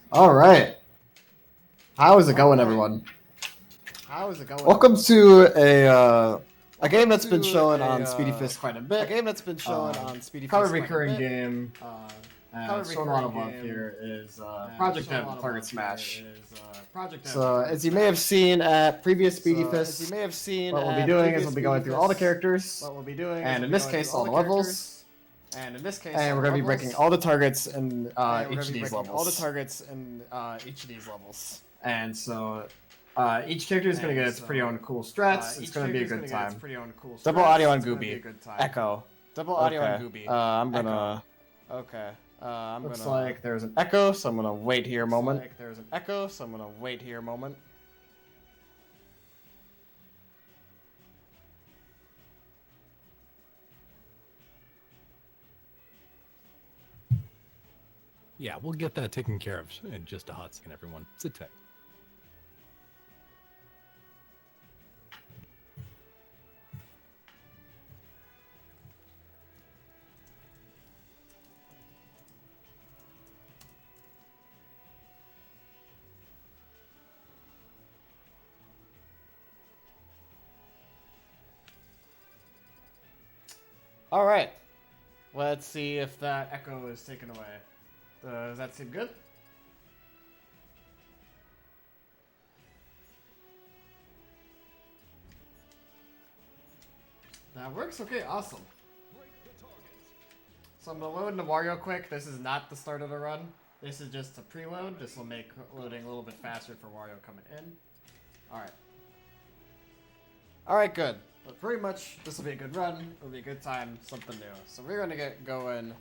All right. How is it going, everyone? How is it going? Welcome to a game that's been shown on Speedyfists quite a bit. A game that's been shown on Speedyfists Kind of quite a recurring bit. game. Shown a lot of love here is Project M Target Smash. So as you may have seen at previous Speedyfists, what we'll be doing is we'll be going through all the characters, and in this case all the levels. And we're going to be breaking all the targets in each of these levels. And so each character is going to get its pretty own cool strats. It's going to be a good time. Double audio on Gooby. Echo. Double audio on Gooby. I'm going to... Okay. Looks like there's an echo, so I'm going to wait here a moment. Yeah, we'll get that taken care of in just a hot second, everyone. Sit tight. All right. Let's see if that echo is taken away. Does that seem good? That works? Okay, awesome. So I'm going to load into Wario quick. This is not the start of the run. This is just a preload. This will make loading a little bit faster for Wario coming in. Alright. Alright, good. But pretty much, this will be a good run. It'll be a good time. Something new. So we're going to get going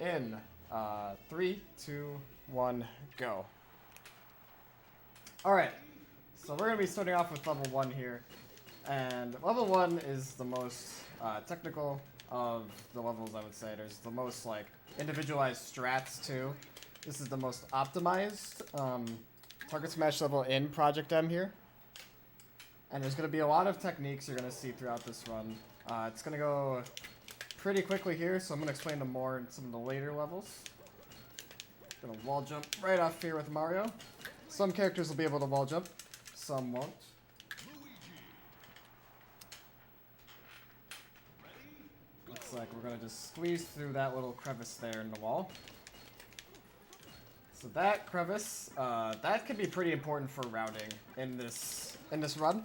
in 3, 2, 1, go. Alright. So we're going to be starting off with level 1 here. And level 1 is the most technical of the levels, I would say. There's the most, like, individualized strats, too. This is the most optimized target smash level in Project M here. And there's going to be a lot of techniques you're going to see throughout this run. It's going to go pretty quickly here, so I'm going to explain them more in some of the later levels. Going to wall jump right off here with Mario. Some characters will be able to wall jump, some won't. Looks like we're going to just squeeze through that little crevice there in the wall. So that crevice, that can be pretty important for routing in this run.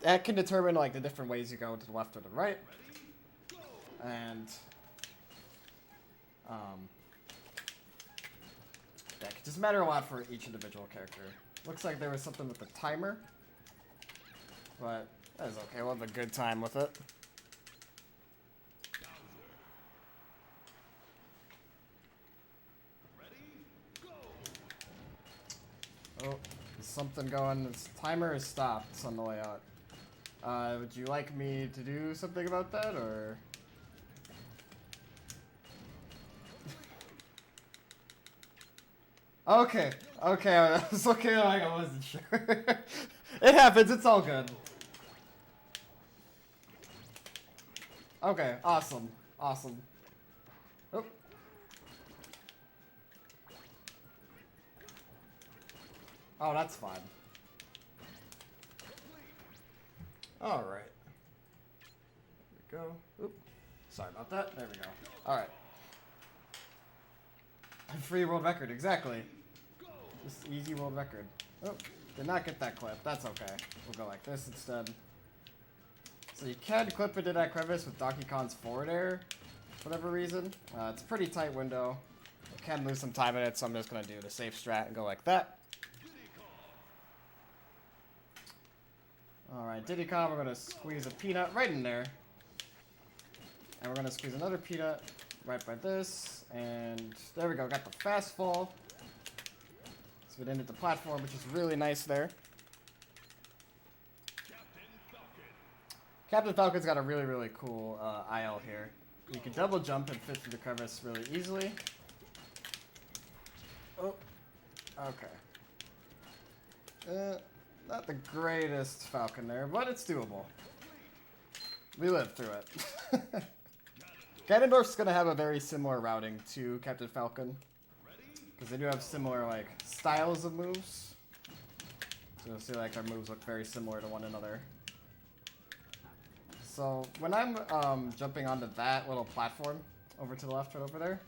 That can determine like the different ways you go to the left or the right, and that can just matter a lot for each individual character. Looks like there was something with the timer, but that is okay. We'll have a good time with it. Oh, there's something going. This timer is stopped on the way out. Would you like me to do something about that, or? Okay, it's okay, like I wasn't sure. It happens, it's all good. Okay, awesome. Oh. Oh, that's fine. Alright. There we go. Oop. Sorry about that. There we go. Alright. Free world record, exactly. Just easy world record. Oh, did not get that clip. That's okay. We'll go like this instead. So you can clip into that crevice with Donkey Kong's forward air, for whatever reason. It's a pretty tight window. You can lose some time in it, so I'm just going to do the safe strat and go like that. Alright, Diddy Kong, we're going to squeeze a peanut right in there. And we're going to squeeze another peanut right by this. And there we go, got the fast fall. So we didn't hit the platform, which is really nice there. Captain Falcon's got a really, really cool IL here. You can double jump and fit through the crevice really easily. Oh, okay. Not the greatest Falcon there, but it's doable. We lived through it. Ganondorf's gonna have a very similar routing to Captain Falcon, because they do have similar like styles of moves. So you'll see like their moves look very similar to one another. So when I'm jumping onto that little platform over to the left, right over there,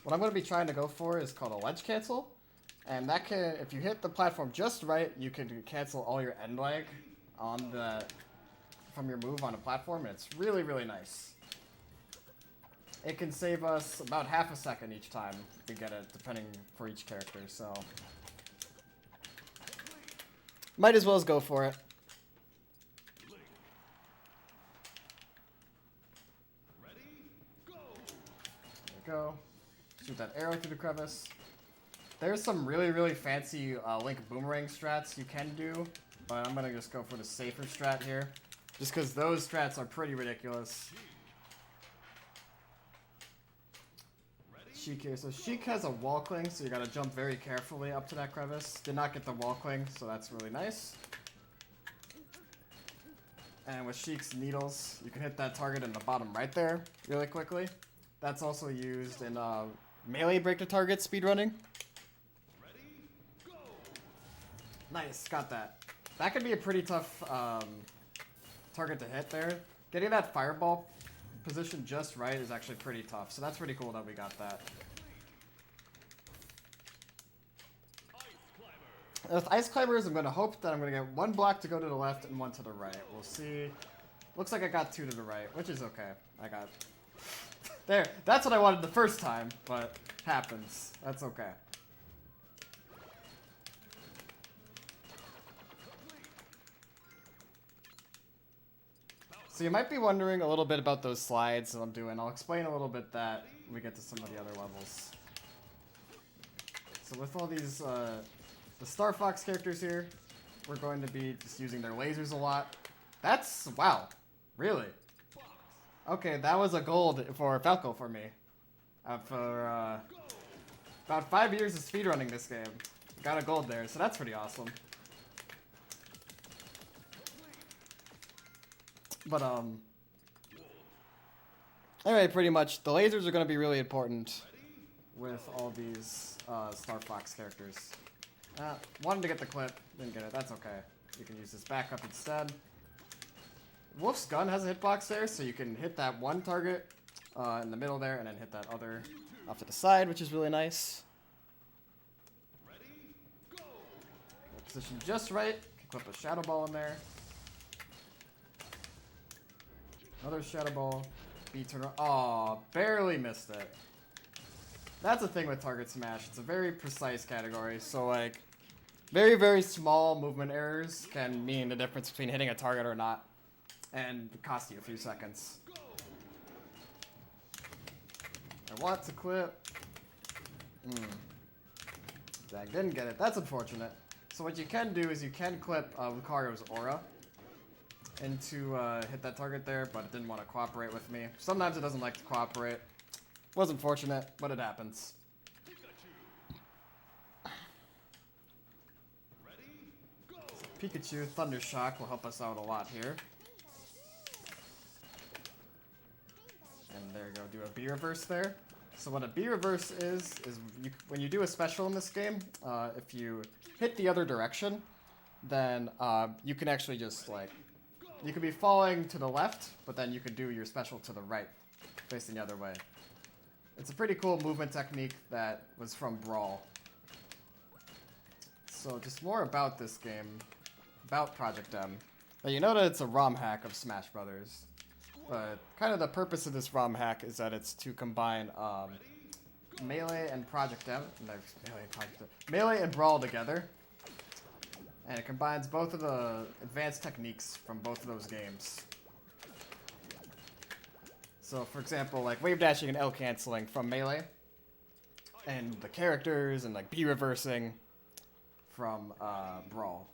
what I'm going to be trying to go for is called a ledge cancel, and that can, if you hit the platform just right, you can cancel all your end lag on from your move on a platform, and it's really, really nice. It can save us about half a second each time we get it, depending for each character, so might as well go for it. Go. Shoot that arrow through the crevice. There's some really, really fancy Link boomerang strats you can do, but I'm gonna just go for the safer strat here, just because those strats are pretty ridiculous. Sheik here. So Sheik has a wall cling, so you gotta jump very carefully up to that crevice. Did not get the wall cling, so that's really nice. And with Sheik's needles, you can hit that target in the bottom right there really quickly. That's also used in melee break to target speedrunning. Nice, got that. That could be a pretty tough target to hit there. Getting that fireball position just right is actually pretty tough, so that's pretty cool that we got that. With Ice Climbers, I'm going to hope that I'm going to get one block to go to the left and one to the right. We'll see. Looks like I got two to the right, which is okay. I got... There, that's what I wanted the first time, but happens. That's okay. So you might be wondering a little bit about those slides that I'm doing. I'll explain a little bit that when we get to some of the other levels. So with all these, the Star Fox characters here, we're going to be just using their lasers a lot. That's, wow, really? Okay, that was a gold for Falco for me. For about 5 years of speedrunning this game. Got a gold there, so that's pretty awesome. But, anyway, pretty much, the lasers are going to be really important with all these Star Fox characters. Wanted to get the clip, didn't get it, that's okay. You can use this backup instead. Wolf's gun has a hitbox there, so you can hit that one target in the middle there, and then hit that other off to the side, which is really nice. Position just right, can clip a Shadow Ball in there. Another Shadow Ball, B-turn, aw, barely missed it. That's the thing with Target Smash, it's a very precise category, so like, very, very small movement errors can mean the difference between hitting a target or not, and cost you a few seconds. I want to clip. Dang, didn't get it. That's unfortunate. So what you can do is you can clip Lucario's aura into hit that target there, but it didn't want to cooperate with me. Sometimes it doesn't like to cooperate. Was unfortunate, but it happens. So Pikachu Thunder Shock will help us out a lot here. And there you go, do a B reverse there. So what a B reverse is when you do a special in this game, if you hit the other direction, then you can actually just like, you could be falling to the left, but then you could do your special to the right, facing the other way. It's a pretty cool movement technique that was from Brawl. So just more about this game, about Project M. Now you know that it's a ROM hack of Smash Brothers. But kind of the purpose of this ROM hack is that it's to combine Melee and Project M, Melee and Brawl together, and it combines both of the advanced techniques from both of those games. So, for example, like wave dashing and L canceling from Melee, and the characters and like B reversing from Brawl.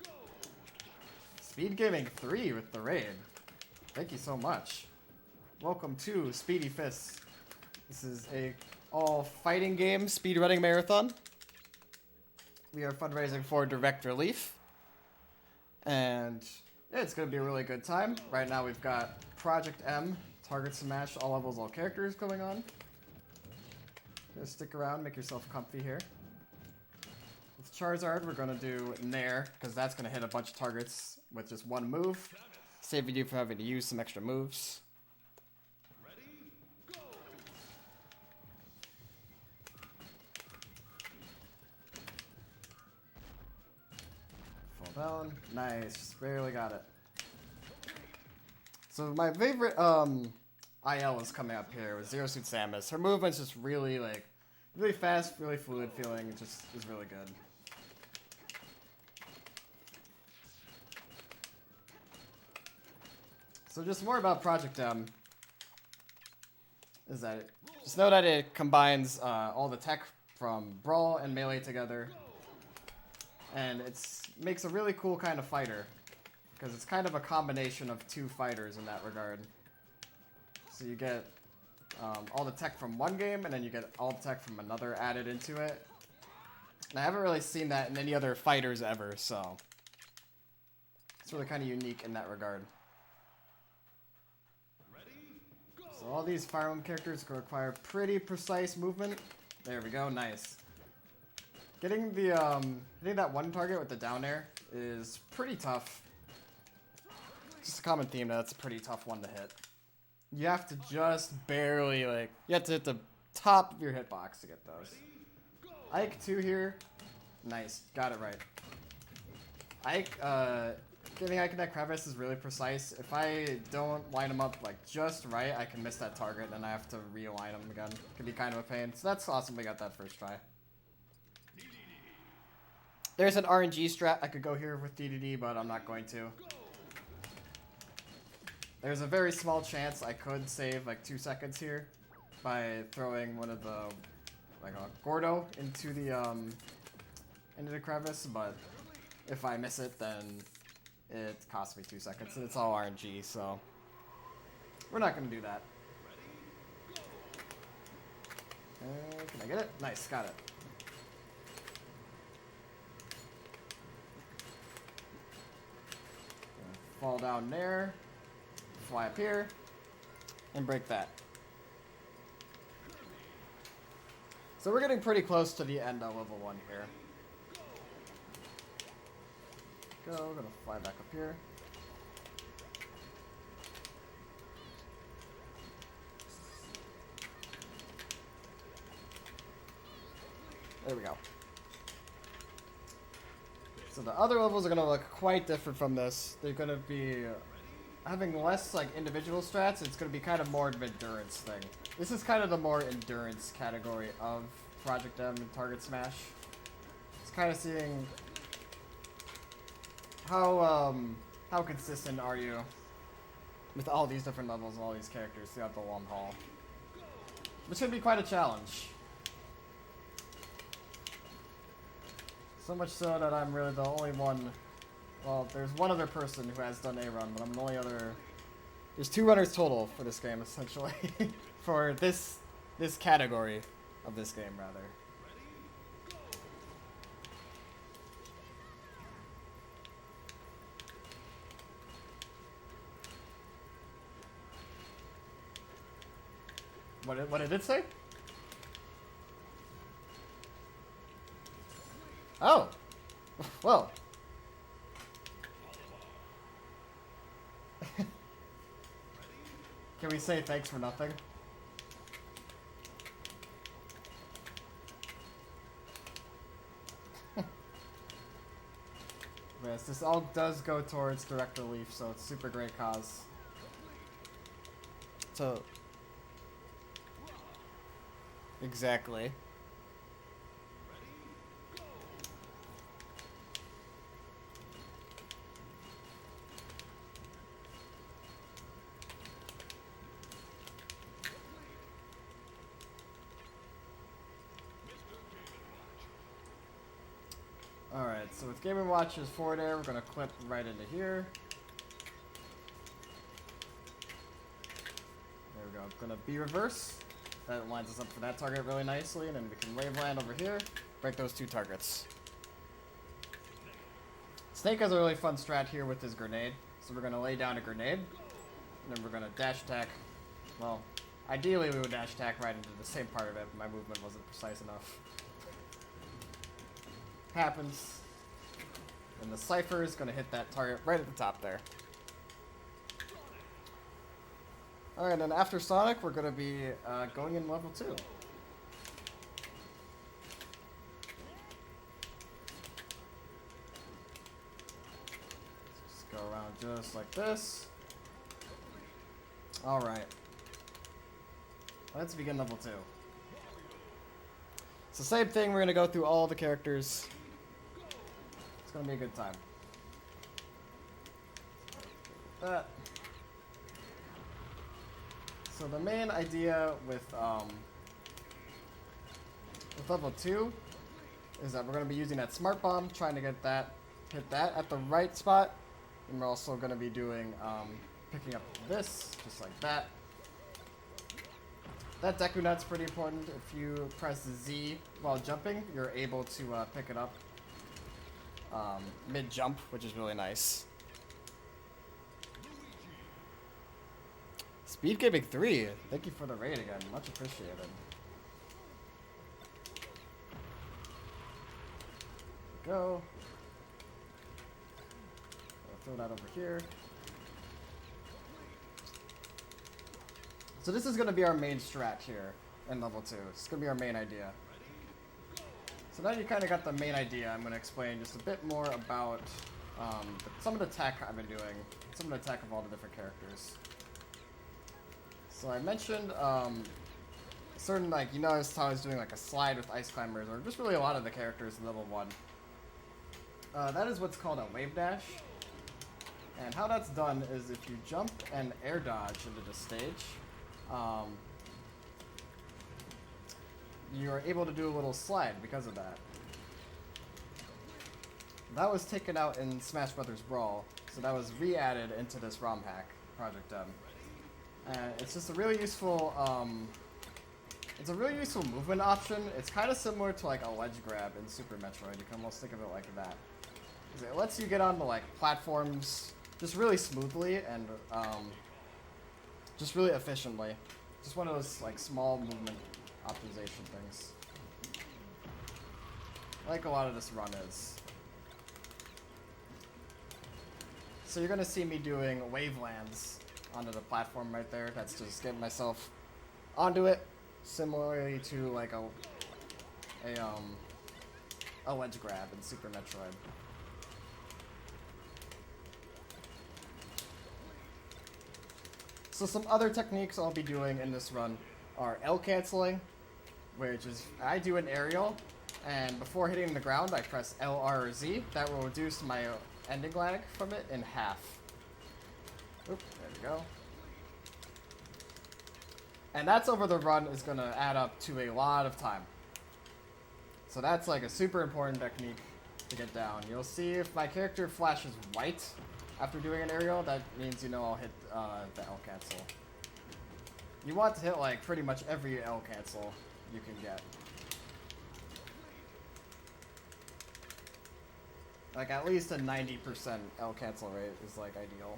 SpeedGaming 3 with the raid. Thank you so much. Welcome to Speedyfists. This is a all fighting game speedrunning marathon. We are fundraising for Direct Relief. And yeah, it's going to be a really good time. Right now we've got Project M target smash, all levels, all characters going on. Just stick around, make yourself comfy here. With Charizard, we're gonna do Nair, because that's gonna hit a bunch of targets with just one move, saving you from having to use some extra moves. Fall down, nice, just barely got it. So my favorite IL is coming up here with Zero Suit Samus. Her movement's just really like really fast, really fluid feeling. It just is really good. So just more about Project M is that just know that it combines all the tech from Brawl and Melee together, and it makes a really cool kind of fighter because it's kind of a combination of two fighters in that regard. So you get all the tech from one game, and then you get all the tech from another added into it. And I haven't really seen that in any other fighters ever, so it's really kind of unique in that regard. So all these Fire Emblem characters require pretty precise movement. There we go, nice. Getting the hitting that one target with the down air is pretty tough. Just a common theme that's a pretty tough one to hit. You have to just barely, like, you have to hit the top of your hitbox to get those. Ike 2 here. Nice, got it right. Ike, getting Ike in that crevice is really precise. If I don't line him up, like, just right, I can miss that target, and I have to realign him again. It can be kind of a pain. So that's awesome we got that first try. There's an RNG strat I could go here with DDD, but I'm not going to. There's a very small chance I could save like 2 seconds here by throwing one of the, like a Gordo into the crevice, but if I miss it, then it costs me 2 seconds, and it's all RNG, so we're not gonna do that. Can I get it? Nice, got it. Fall down there. Fly up here, and break that. So we're getting pretty close to the end of level 1 here. Go, gonna fly back up here. There we go. So the other levels are gonna look quite different from this. They're gonna be having less like individual strats. It's going to be kind of more of an endurance thing. This is kind of the more endurance category of Project M and Target Smash. It's kind of seeing how consistent are you with all these different levels and all these characters throughout the long haul. Which should be quite a challenge. So much so that I'm really the only one. Well, there's one other person who has done a run, but I'm the only other. There's 2 runners total for this game, essentially. For this category of this game, rather. What did it say? Oh! Well. Can we say thanks for nothing? Yes, this all does go towards direct relief, so it's super great cause. So... Exactly. Alright, so with Game & Watch's forward air, we're going to clip right into here. There we go. Going to B reverse. That lines us up for that target really nicely, and then we can wave land over here, break those 2 targets. Snake has a really fun strat here with his grenade. So we're going to lay down a grenade, and then we're going to dash attack Well, ideally we would dash attack right into the same part of it, but my movement wasn't precise enough. Happens. And the Cypher is going to hit that target right at the top there. Alright, and then after Sonic, we're going to be going in level 2. Just go around just like this. Alright. Let's begin level 2. It's the same thing, we're going to go through all the characters. It's going to be a good time. So the main idea with level 2 is that we're going to be using that Smart Bomb, trying to get that, hit that at the right spot. And we're also going to be doing, picking up this, just like that. That Deku Nut's pretty important. If you press Z while jumping, you're able to pick it up mid-jump, which is really nice. SpeedGaming 3, thank you for the raid again. Much appreciated. There we go. I'll throw that over here. So this is going to be our main strat here in level 2. It's going to be our main idea. So now you kind of got the main idea. I'm going to explain just a bit more about some of the tech I've been doing, some of the tech of all the different characters. So I mentioned certain, like, you noticed how I was doing like a slide with Ice Climbers, or just really a lot of the characters in level 1. That is what's called a wave dash. And how that's done is if you jump and air dodge into the stage, you're able to do a little slide because of that. That was taken out in Smash Brothers Brawl, so that was re-added into this ROM hack, Project M. And it's just a really useful, movement option. It's kind of similar to like a ledge grab in Super Metroid. You can almost think of it like that. It lets you get onto like platforms just really smoothly and just really efficiently. Just one of those like small movement optimization things. Like a lot of this run is. So you're gonna see me doing wave lands onto the platform right there. That's just getting myself onto it, similarly to like a ledge grab in Super Metroid. So some other techniques I'll be doing in this run are L canceling, which is I do an aerial, and before hitting the ground I press L, R, or Z. That will reduce my ending lag from it in half. Oop, there we go. And that's over the run is going to add up to a lot of time. So that's like a super important technique to get down. You'll see if my character flashes white after doing an aerial, that means you know I'll hit the L cancel. You want to hit like pretty much every L cancel you can get. Like at least a 90% L cancel rate is like ideal.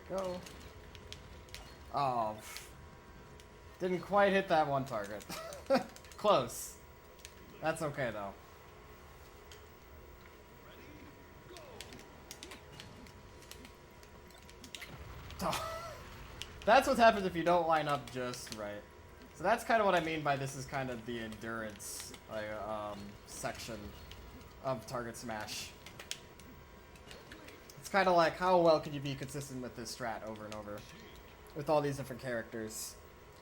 Go. Oh, didn't quite hit that one target. Close. That's okay though. Oh. That's what happens if you don't line up just right. So that's kind of what I mean by this is kind of the endurance section of Target Smash. It's kind of like how well can you be consistent with this strat over and over with all these different characters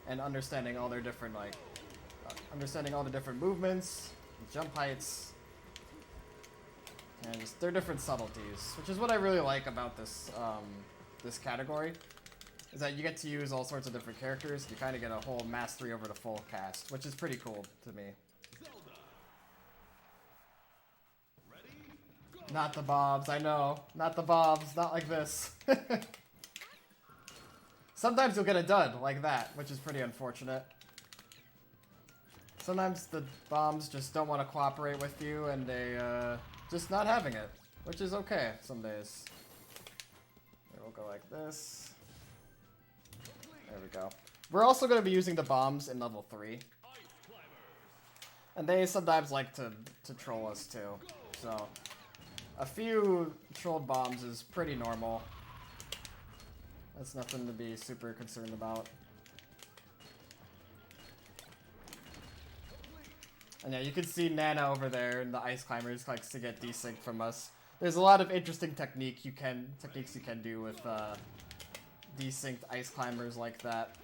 and understanding all their different understanding all the different movements, jump heights, and just their different subtleties, which is what I really like about this this category, is that you get to use all sorts of different characters. You kind of get a whole mastery over the full cast, which is pretty cool to me. Not the bobs, I know. Not the bobs, not like this. Sometimes you'll get a dud like that, which is pretty unfortunate. Sometimes the bombs just don't want to cooperate with you, and they just not having it, which is okay some days. We'll go like this. There we go. We're also going to be using the bombs in level 3. And they sometimes like to troll us too. So, a few trolled bombs is pretty normal. That's nothing to be super concerned about. And yeah, you can see Nana over there and the ice climbers likes to get desynced from us. There's a lot of interesting techniques you can do with desynced ice climbers like that.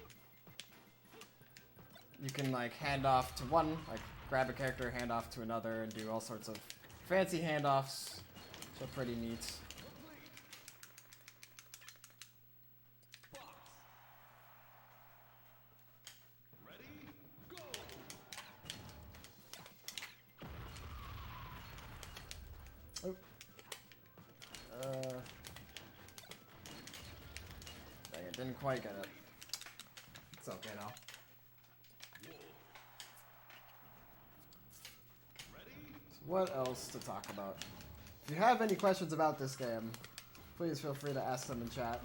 You can like hand off to one, like grab a character, hand off to another, and do all sorts of fancy handoffs, which are pretty neat. Oh. Dang it, didn't quite get it. It's okay now. What else to talk about? If you have any questions about this game, please feel free to ask them in chat.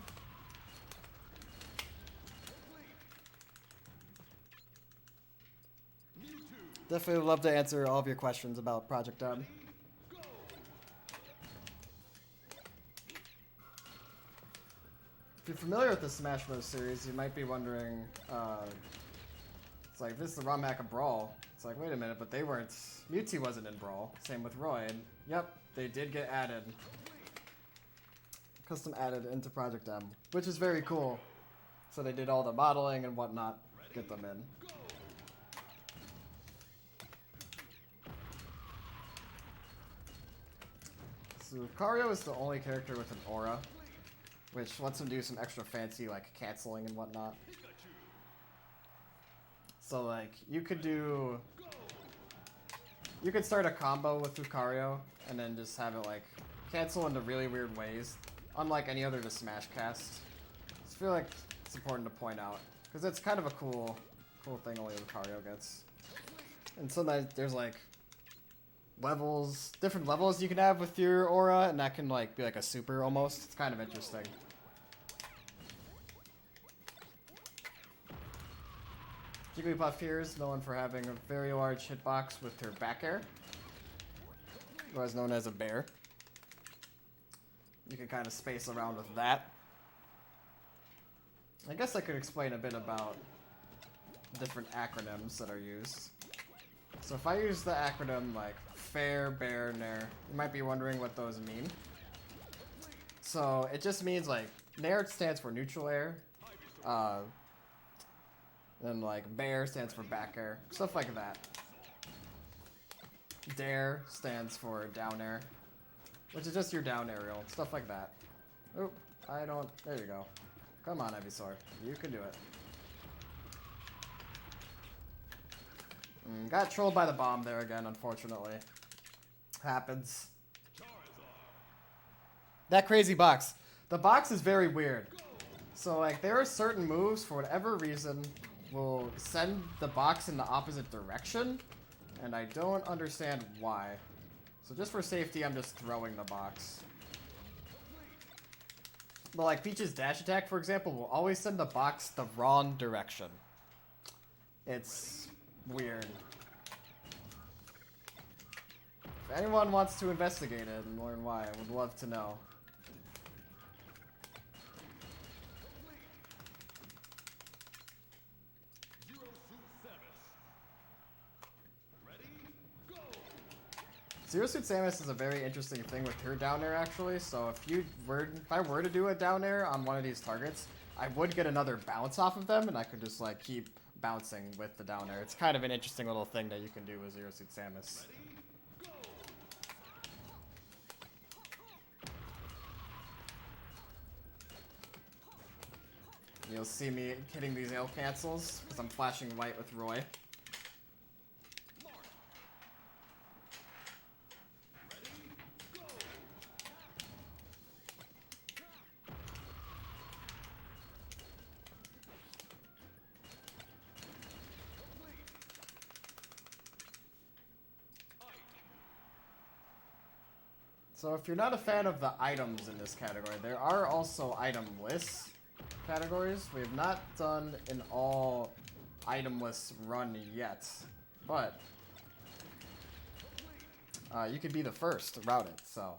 Definitely would love to answer all of your questions about Project M. If you're familiar with the Smash Bros. Series, you might be wondering, it's like, this is the ROM hack of Brawl. It's like, wait a minute, but they weren't, Mewtwo wasn't in Brawl. Same with Roy, and yep, they did get added. Custom added into Project M, which is very cool. So they did all the modeling and whatnot, get them in. So Lucario is the only character with an aura, which lets him do some extra fancy, like, canceling and whatnot. So, like, you could start a combo with Lucario, and then just have it, like, cancel into really weird ways, unlike any other to Smash cast. I feel like it's important to point out, because it's kind of a cool thing only Lucario gets. And sometimes there's, like, different levels you can have with your aura, and that can, like, be like a super almost. It's kind of interesting. Jigglypuff here is known for having a very large hitbox with her back air, otherwise known as a bear. You can kind of space around with that. I guess I could explain a bit about different acronyms that are used. So if I use the acronym like fair, bear, nair, you might be wondering what those mean. So it just means like nair stands for neutral air. Then like bear stands for back air, stuff like that. Dare stands for down air, which is just your down aerial, stuff like that. Oh, there you go. Come on, Ivysaur, you can do it. Got trolled by the bomb there again, unfortunately. Happens. That crazy box. The box is very weird. So like there are certain moves, for whatever reason, will send the box in the opposite direction, and I don't understand why. So just for safety, I'm just throwing the box. But like Peach's dash attack, for example, will always send the box the wrong direction. It's weird. If anyone wants to investigate it and learn why, I would love to know. Zero Suit Samus is a very interesting thing with her down air, actually. So if I were to do a down air on one of these targets, I would get another bounce off of them, and I could just like keep bouncing with the down air. It's kind of an interesting little thing that you can do with Zero Suit Samus. You'll see me hitting these air cancels because I'm flashing white with Roy. So if you're not a fan of the items in this category, there are also itemless categories. We have not done an all itemless run yet, but you could be the first to route it, so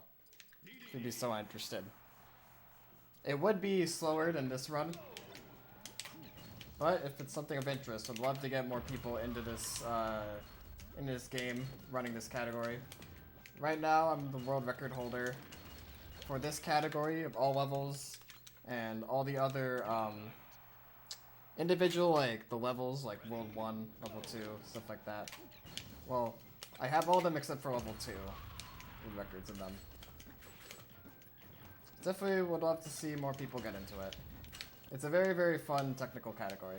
if you'd be so interested. It would be slower than this run, but if it's something of interest, I'd love to get more people into this game, running this category. Right now, I'm the world record holder for this category of all levels, and all the other individual, like, the levels, like World 1, Level 2, stuff like that. Well, I have all of them except for Level 2, with records in them. Definitely would love to see more people get into it. It's a very, very fun technical category.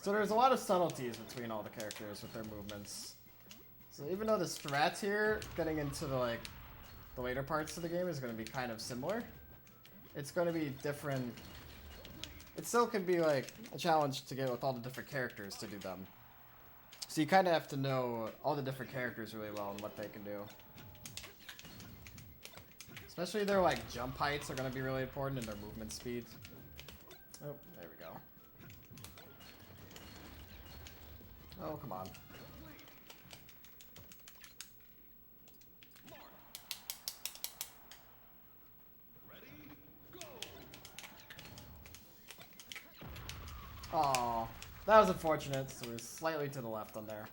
So there's a lot of subtleties between all the characters with their movements. So even though the strats here, getting into the later parts of the game, is going to be kind of similar, it's going to be different. It still can be like a challenge to get with all the different characters to do them. So you kind of have to know all the different characters really well and what they can do. Especially their like jump heights are going to be really important, and their movement speed. Oh, there we go. Oh, come on. Oh, that was unfortunate, so we're slightly to the left on there.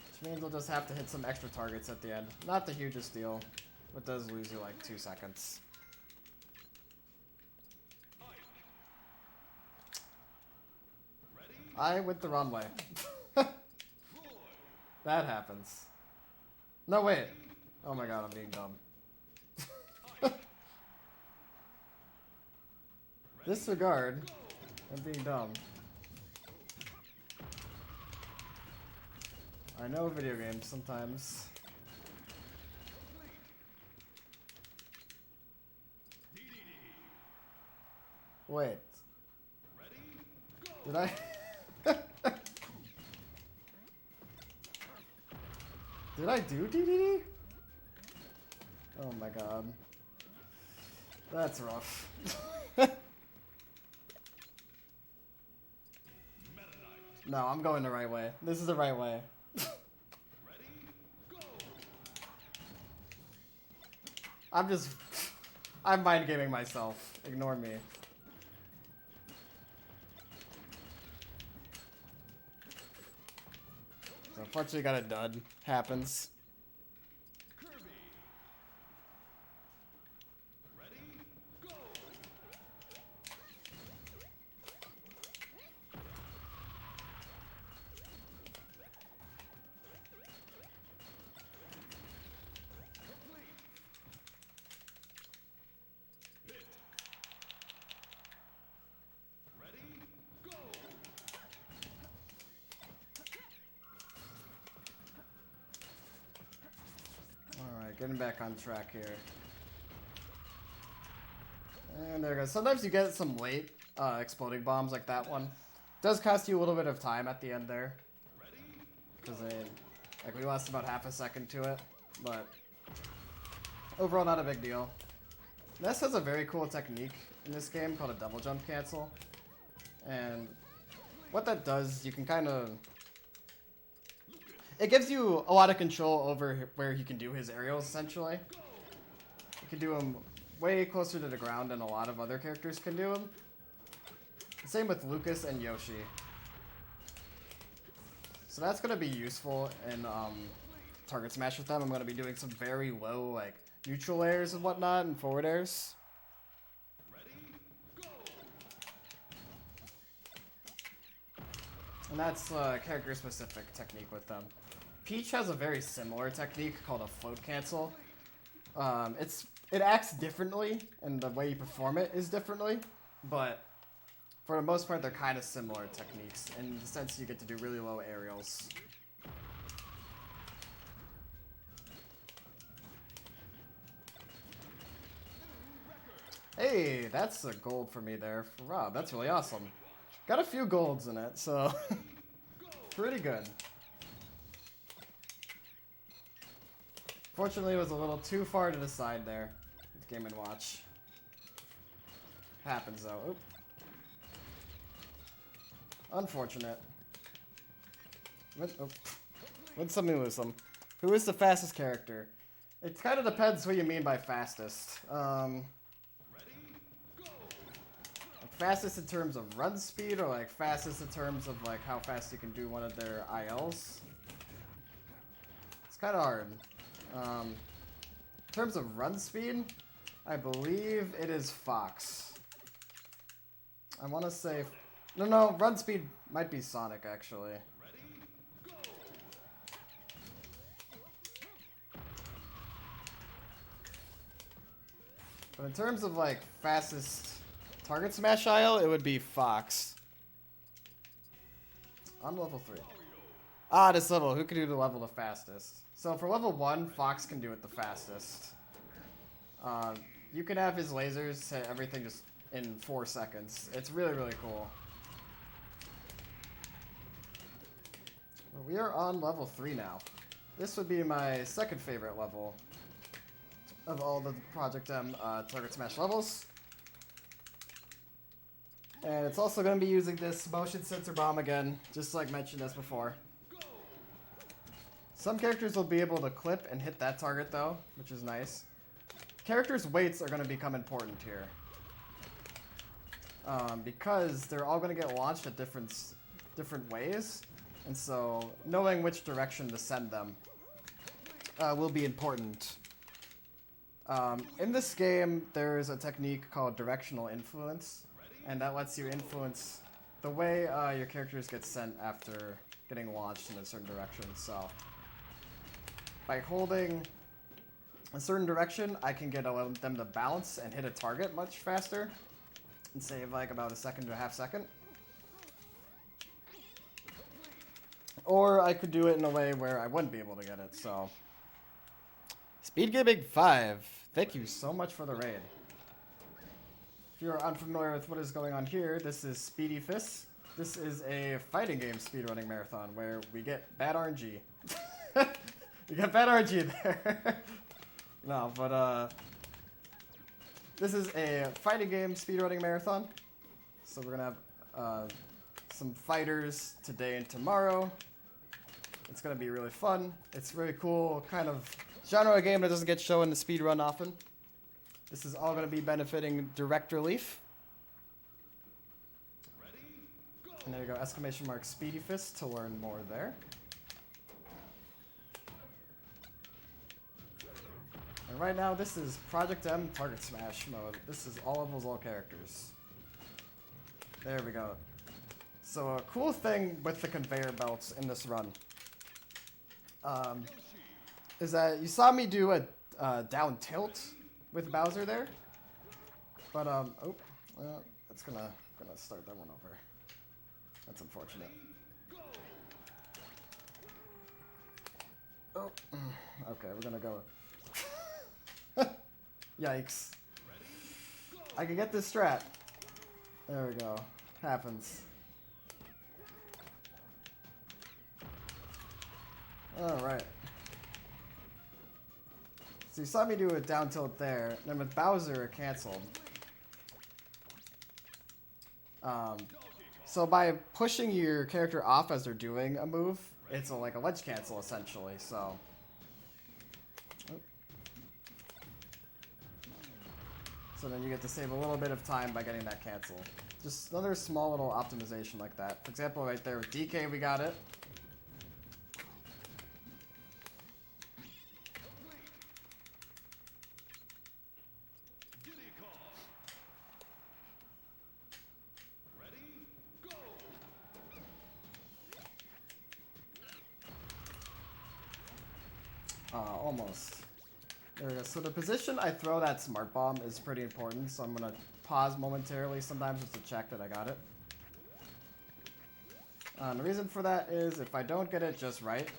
Which means we'll just have to hit some extra targets at the end. Not the hugest deal, but does lose you like 2 seconds. I went the wrong way. That happens. No, wait. Oh my god, I'm being dumb. Disregard. I'm being dumb. I know video games sometimes. Wait. Did I? Did I do DDD? Oh my god. That's rough. No, I'm going the right way. This is the right way. I'm mind gaming myself. Ignore me. So unfortunately got a dud. Happens. Getting back on track here. And there we go. Sometimes you get some late exploding bombs like that one. It does cost you a little bit of time at the end there. Because we lost about half a second to it. But overall, not a big deal. Ness has a very cool technique in this game called a double jump cancel. And what that does, you can kind of... It gives you a lot of control over where he can do his aerials, essentially. You can do them way closer to the ground than a lot of other characters can do them. Same with Lucas and Yoshi. So that's going to be useful in target smash with them. I'm going to be doing some very low, like, neutral airs and whatnot, and forward airs. And that's a character-specific technique with them. Peach has a very similar technique called a float cancel. It acts differently, and the way you perform it is differently, but for the most part, they're kind of similar techniques in the sense you get to do really low aerials. Hey, that's a gold for me there for Rob. That's really awesome. Got a few golds in it, so pretty good. Fortunately, it was a little too far to the side there with Game & Watch. Happens though. Oop. Unfortunate. Win some, lose some. Who is the fastest character? It kind of depends what you mean by fastest. Like fastest in terms of run speed, or like fastest in terms of like how fast you can do one of their ILs. It's kind of hard. In terms of run speed, I believe it is Fox. I want to say... No, run speed might be Sonic, actually. But in terms of, like, fastest target smash IL, it would be Fox. I'm level 3. Ah, this level. Who can do the level the fastest? So for level 1, Fox can do it the fastest. You can have his lasers hit everything just in 4 seconds. It's really, really cool. We are on level 3 now. This would be my second favorite level of all the Project M Target Smash levels. And it's also going to be using this motion sensor bomb again, just like mentioned as before. Some characters will be able to clip and hit that target though, which is nice. Characters' weights are going to become important here. Because they're all going to get launched at different ways. And so knowing which direction to send them will be important. In this game, there's a technique called directional influence. And that lets you influence the way your characters get sent after getting launched in a certain direction. So by holding a certain direction, I can get them to bounce and hit a target much faster and save like about a second to a half second. Or I could do it in a way where I wouldn't be able to get it, so. SpeedGaming 5, thank you so much for the raid. If you're unfamiliar with what is going on here, this is Speedyfists. This is a fighting game speedrunning marathon where we get bad RNG. You got bad RNG there. No, but this is a fighting game speedrunning marathon. So we're gonna have some fighters today and tomorrow. It's gonna be really fun. It's really cool kind of genre of game that doesn't get shown in the speedrun often. This is all gonna be benefiting Direct Relief. And there you go, exclamation mark Speedyfist to learn more there. And right now, this is Project M Target Smash mode. This is all levels, all characters. There we go. So a cool thing with the conveyor belts in this run is that you saw me do a down tilt with Bowser there, but oh, well, that's gonna start that one over. That's unfortunate. Oh, okay, we're gonna go. Yikes. I can get this strat. There we go. Happens. Alright. So you saw me do a down tilt there, and then with Bowser it canceled. So by pushing your character off as they're doing a move, it's like a ledge cancel essentially, so. So then you get to save a little bit of time by getting that cancel. Just another small little optimization like that. For example, right there with DK, we got it. Almost. There we go. So the position I throw that smart bomb is pretty important, so I'm going to pause momentarily sometimes just to check that I got it. The reason for that is if I don't get it just right,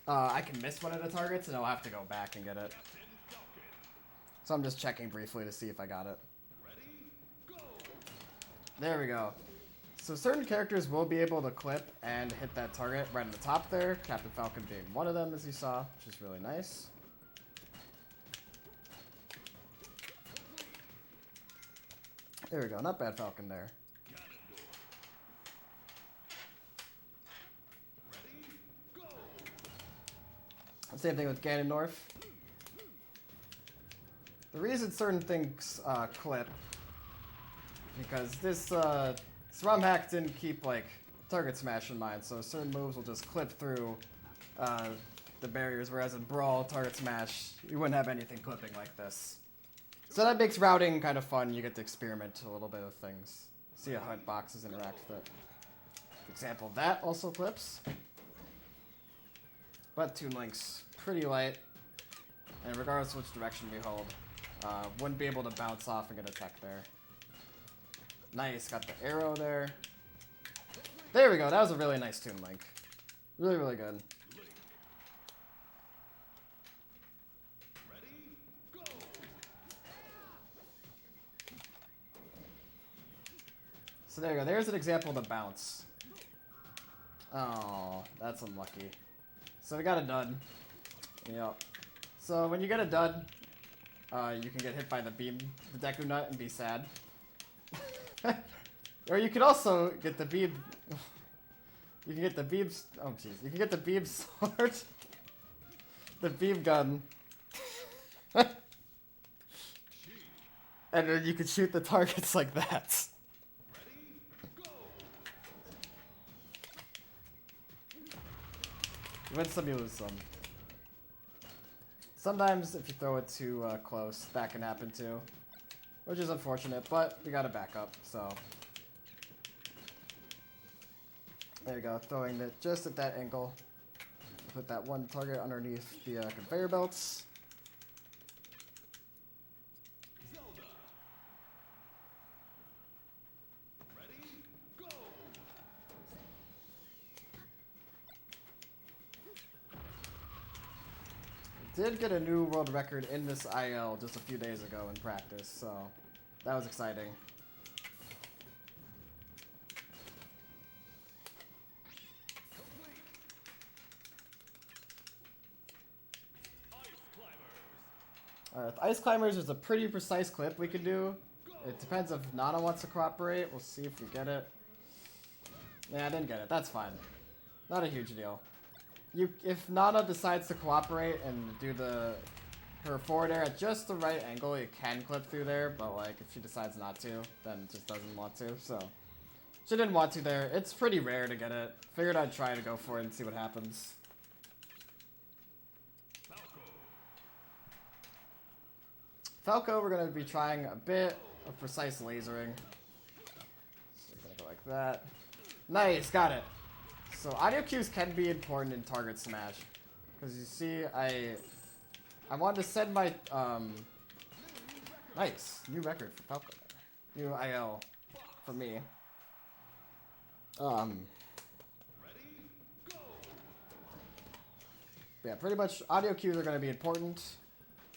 I can miss one of the targets and I'll have to go back and get it. So I'm just checking briefly to see if I got it. There we go. So certain characters will be able to clip and hit that target right on the top there. Captain Falcon being one of them, as you saw, which is really nice. There we go. Not bad Falcon there. Same thing with Ganondorf. The reason certain things clip, because this ROM hack didn't keep like target smash in mind, so certain moves will just clip through the barriers, whereas in Brawl, target smash, you wouldn't have anything clipping like this. So that makes routing kind of fun. You get to experiment a little bit with things. See how hitboxes interact with it. For example, that also clips. But Toon Link's pretty light, and regardless of which direction we hold, wouldn't be able to bounce off and get a tech there. Nice, got the arrow there. There we go, that was a really nice Toon Link. Really, really good. So there you go, there's an example of the bounce. Oh, that's unlucky. So we got a dud. Yep. So when you get a dud, you can get hit by the beam, the Deku Nut, and be sad. Or you could also get the beam. You can get the beam. Oh jeez. You can get the beam sword, the beam gun, and then you can shoot the targets like that. You win some, you lose some. Sometimes, if you throw it too close, that can happen too. Which is unfortunate, but we got a backup, so. There you go, throwing it just at that angle. Put that one target underneath the conveyor belts. Did get a new world record in this IL just a few days ago in practice, so that was exciting. Alright, Ice Climbers is a pretty precise clip we can do. It depends if Nana wants to cooperate. We'll see if we get it. Yeah, I didn't get it. That's fine. Not a huge deal. If Nana decides to cooperate and do her forward air at just the right angle, it can clip through there, but like if she decides not to, then it just doesn't want to, so. She didn't want to there. It's pretty rare to get it. Figured I'd try to go for it and see what happens. Falco, we're going to be trying a bit of precise lasering. So we're going to go like that. Nice, got it. So audio cues can be important in target smash. Because you see, I wanted to send my, nice, new record for Falco. New IL for me. Yeah, pretty much audio cues are going to be important.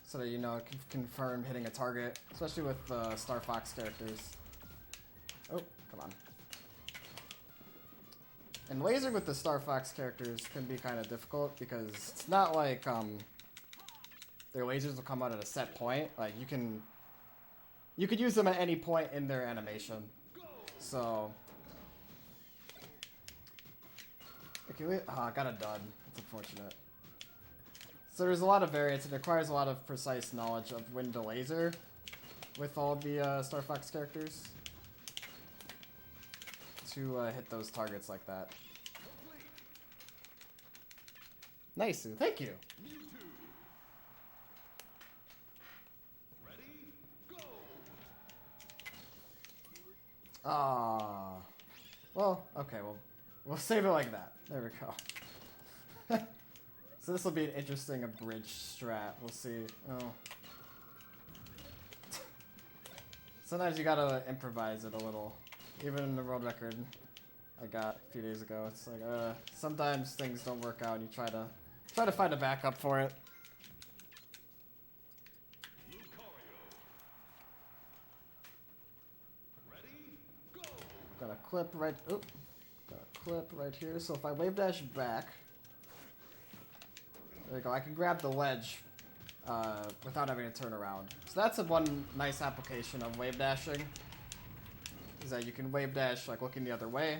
So that you know, confirm hitting a target, especially with Star Fox characters. Oh, come on. And lasering with the Star Fox characters can be kind of difficult because it's not like their lasers will come out at a set point. Like you could use them at any point in their animation. So, okay, I got a dud. That's unfortunate. So there's a lot of variance. It requires a lot of precise knowledge of when to laser with all the Star Fox characters to hit those targets like that. Nice, thank you. Ah, well, okay, we'll save it like that. There we go. So this will be an interesting abridged strat. We'll see. Oh. Sometimes you gotta improvise it a little. Even in the world record I got a few days ago, it's like sometimes things don't work out and you try to find a backup for it. clip right. Oop, got a clip right here. So if I wave dash back, there we go. I can grab the ledge without having to turn around. So that's one nice application of wave dashing. Is that you can wave dash like looking the other way,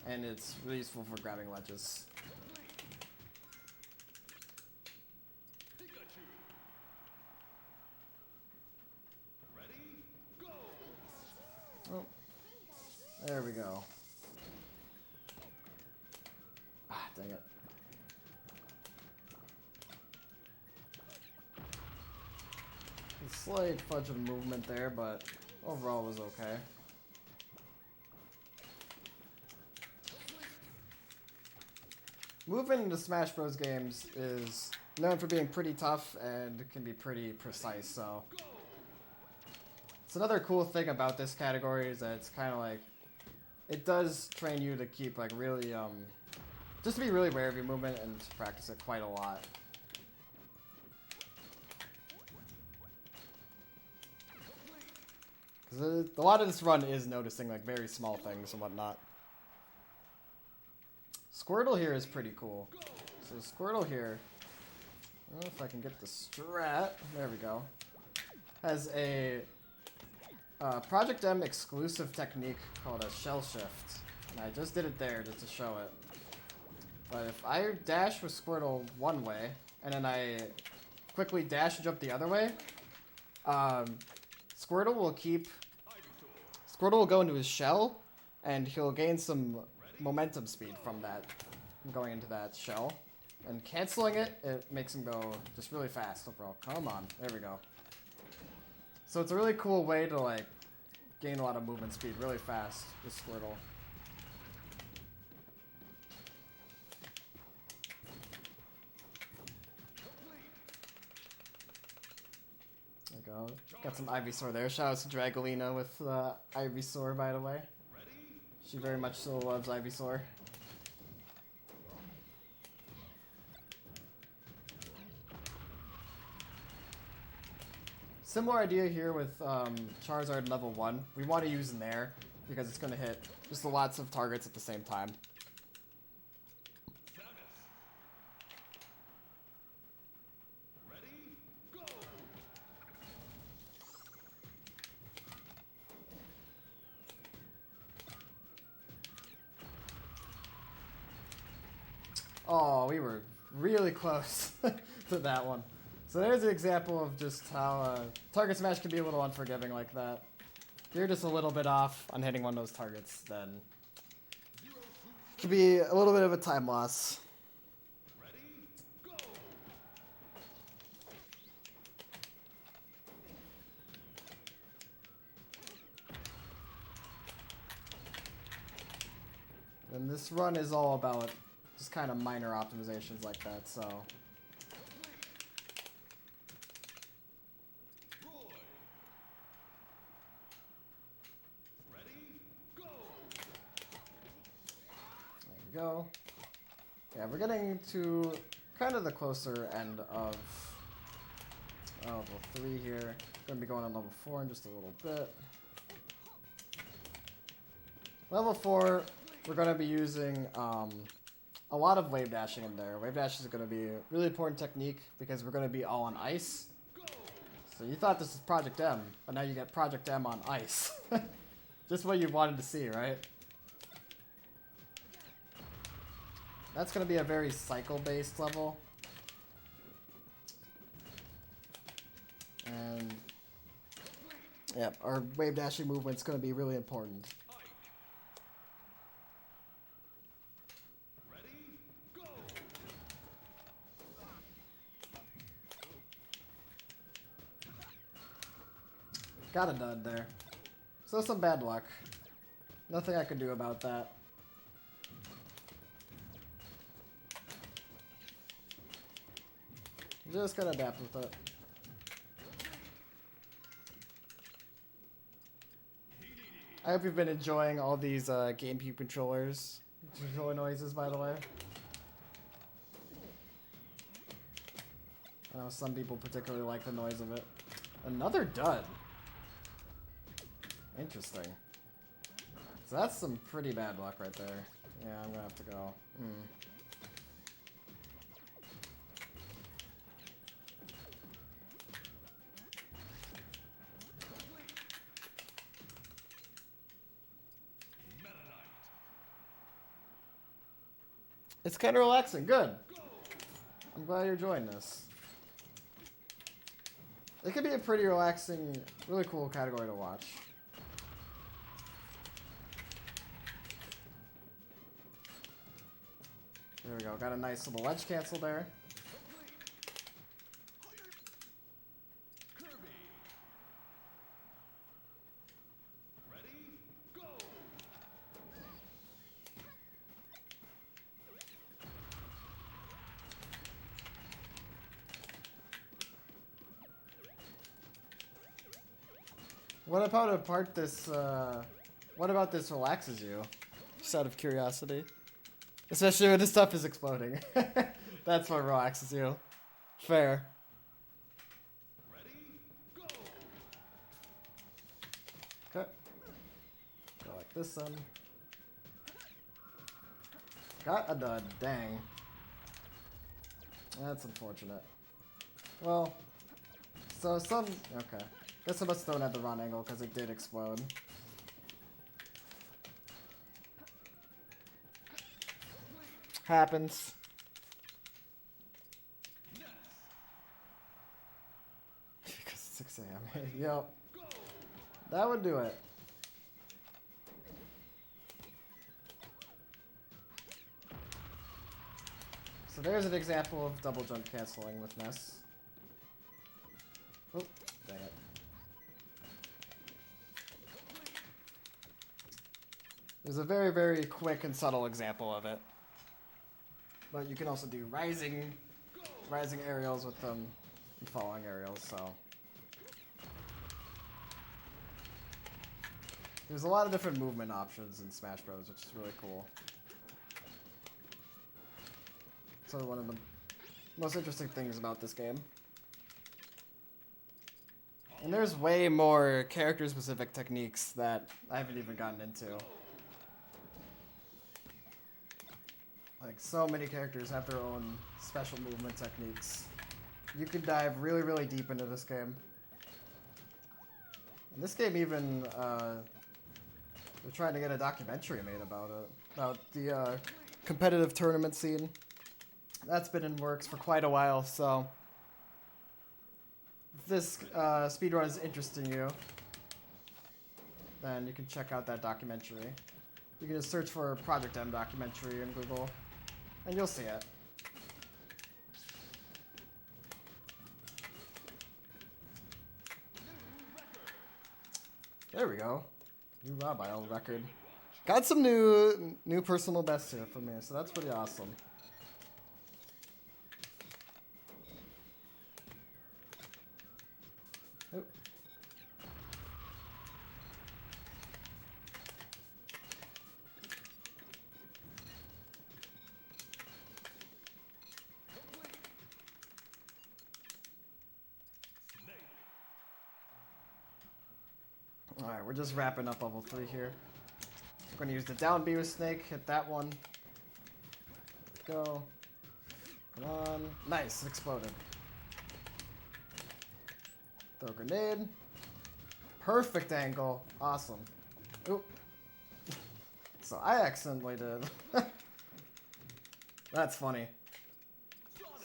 and it's really useful for grabbing ledges. Oh, there we go. Ah, dang it. A slight fudge of movement there, but overall was okay. Movement in the Smash Bros. Games is known for being pretty tough and can be pretty precise, so... It's another cool thing about this category is that it's kind of like... It does train you to keep, like, really, just to be really aware of your movement and to practice it quite a lot. Because a lot of this run is noticing, like, very small things and whatnot. Squirtle here is pretty cool. So Squirtle here, I don't know if I can get the strat. There we go. Has a Project M exclusive technique called a shell shift. And I just did it there just to show it. But if I dash with Squirtle one way, and then I quickly dash and jump the other way, Squirtle will go into his shell, and he'll gain some momentum speed from that, from going into that shell. And canceling it, it makes him go just really fast overall. Come on, there we go. So it's a really cool way to like gain a lot of movement speed really fast with Squirtle. There we go. Got some Ivysaur there. Shout out to Dragolina with Ivysaur, by the way. She very much so loves Ivysaur. Similar idea here with Charizard level 1. We want to use Nair because it's going to hit just lots of targets at the same time. Oh, we were really close to that one. So there's an example of just how target smash can be a little unforgiving like that. If you're just a little bit off on hitting one of those targets, then it can be a little bit of a time loss. And this run is all about just kind of minor optimizations like that, so... Go. Yeah, we're getting to kind of the closer end of level 3 here. Gonna be going on level 4 in just a little bit. Level 4, we're gonna be using a lot of wave dashing in there. Wave dash is gonna be a really important technique because we're gonna be all on ice. So you thought this is Project M, but now you get Project M on ice. Just what you wanted to see, right? That's going to be a very cycle-based level. And, yeah, our wave dashing movement's going to be really important. Got a dud there. So some bad luck. Nothing I can do about that. Just gotta adapt with it. I hope you've been enjoying all these GameCube controller noises, by the way. I know some people particularly like the noise of it. Another dud. Interesting. So that's some pretty bad luck right there. Yeah, I'm gonna have to go. It's kind of relaxing. Good. I'm glad you're enjoying this. It could be a pretty relaxing, really cool category to watch. There we go. Got a nice little ledge cancel there. What about this relaxes you? Just out of curiosity. Especially when this stuff is exploding. That's what relaxes you. Fair. Okay. Go like this then. Got a dud. Dang. That's unfortunate. Well, so some... Okay. Guess I must have thrown at the wrong angle because it did explode. Happens. Because it's 6 a.m. Yep. That would do it. So there's an example of double jump canceling with Ness. Oh, dang it. There's a very, very quick and subtle example of it. But you can also do rising aerials with them and falling aerials, so. There's a lot of different movement options in Smash Bros, which is really cool. So one of the most interesting things about this game. And there's way more character-specific techniques that I haven't even gotten into. Like, so many characters have their own special movement techniques. You could dive really, really deep into this game. And this game even, they're trying to get a documentary made about it. About the competitive tournament scene. That's been in works for quite a while, so... If this speedrun is interesting you, then you can check out that documentary. You can just search for Project M documentary in Google, and you'll see it. There we go. New Rob record. Got some new personal bests here for me, so that's pretty awesome. Oh. Alright, we're just wrapping up level 3 here. We're gonna use the down B with Snake, hit that one. Go. Come on. Nice, it exploded. Throw a grenade. Perfect angle. Awesome. Oop. So I accidentally did. That's funny.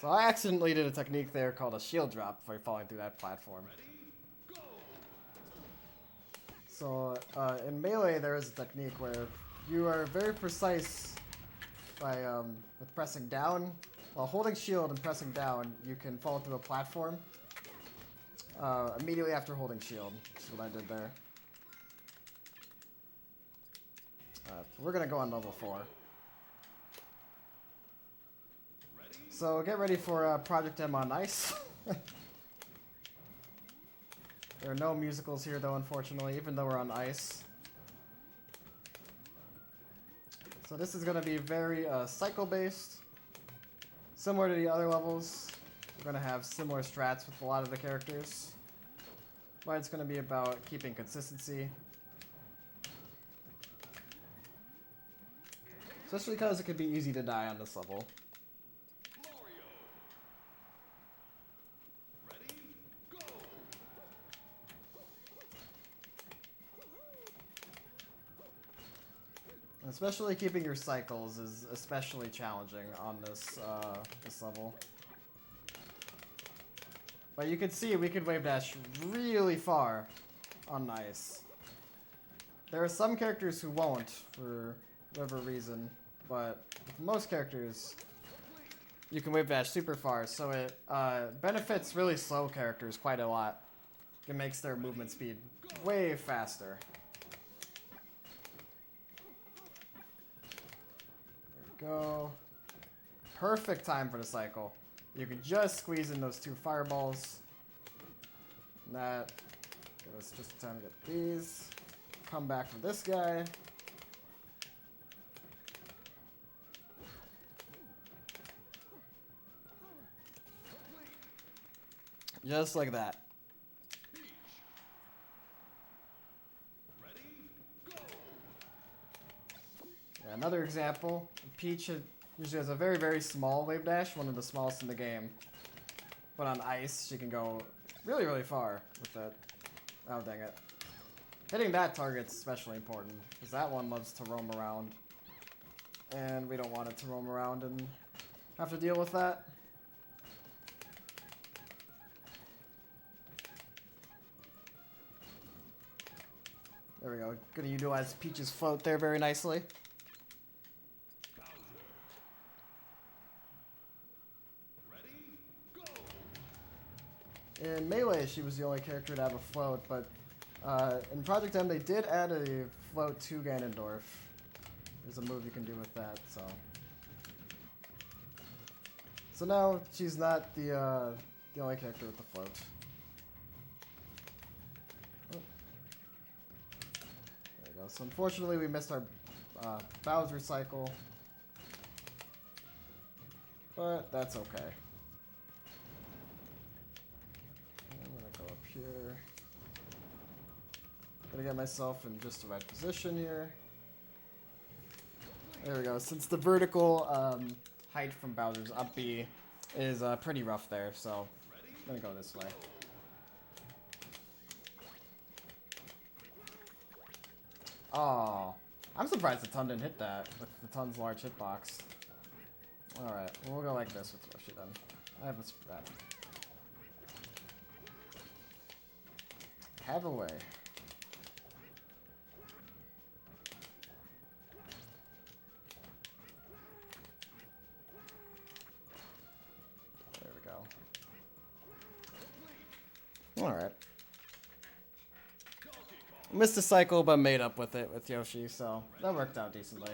So I accidentally did a technique there called a shield drop before falling through that platform. So in Melee there is a technique where you are very precise by with pressing down. While holding shield and pressing down, you can fall through a platform. Immediately after holding shield. That's what I did there. We're gonna go on level 4. So get ready for Project M on ice. There are no musicals here though, unfortunately, even though we're on ice. So this is gonna be very cycle-based. Similar to the other levels. We're going to have similar strats with a lot of the characters. But it's going to be about keeping consistency. especially because it could be easy to die on this level. Especially keeping your cycles is especially challenging on this this level. But you can see we could wave dash really far on ice. There are some characters who won't for whatever reason, but with most characters you can wave dash super far, so it benefits really slow characters quite a lot. It makes their movement speed way faster. Go. Perfect time for the cycle. You can just squeeze in those 2 fireballs. And that give us just time to get these. Come back for this guy. Just like that. Another example, Peach usually has a very, very small wave dash, one of the smallest in the game. But on ice, she can go really, really far with it. Oh, dang it. Hitting that target's especially important, because that one loves to roam around. And we don't want it to roam around and have to deal with that. There we go. Gonna utilize Peach's float there very nicely. In Melee, she was the only character to have a float, but in Project M, they did add a float to Ganondorf. There's a move you can do with that, so. So now she's not the only character with the float. Oh. There we go. So unfortunately, we missed our Bowser cycle, but that's okay. Here. Gotta get myself in just the right position here. There we go. Since the vertical height from Bowser's up B is pretty rough there, so I'm gonna go this way. Oh, I'm surprised the Ton didn't hit that with the Ton's large hitbox. Alright, we'll go like this with Yoshi then. I have a spread. Have a way. There we go. Alright. Missed a cycle, but made up with it with Yoshi, so that worked out decently.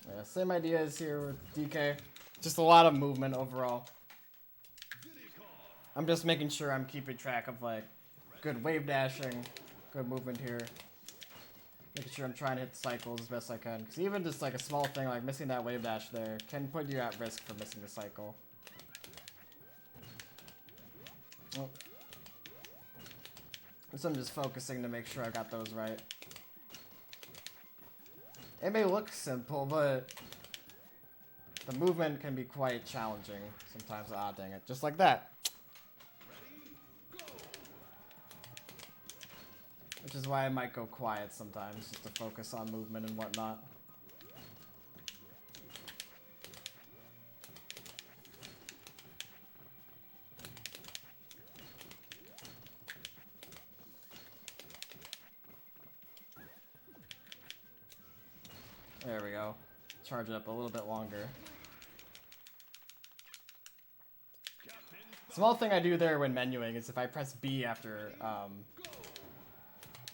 Yeah, same idea as here with DK. Just a lot of movement overall. I'm just making sure I'm keeping track of like good wave dashing, good movement here. Making sure I'm trying to hit cycles as best I can. Because even just like a small thing like missing that wave dash there can put you at risk for missing the cycle. Oh. So I'm just focusing to make sure I got those right. It may look simple, but the movement can be quite challenging sometimes. Ah, dang it. Just like that. Which is why I might go quiet sometimes, just to focus on movement and whatnot. There we go. Charge it up a little bit longer. Small thing I do there when menuing is if I press B after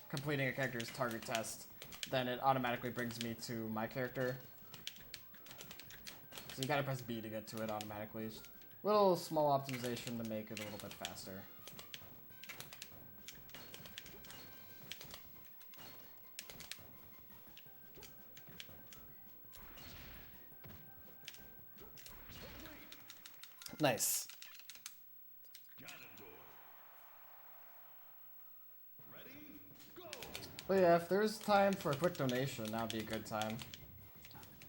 completing a character's target test, then it automatically brings me to my character. So you gotta press B to get to it automatically. Little small optimization to make it a little bit faster. Nice. But yeah, if there's time for a quick donation, that would be a good time.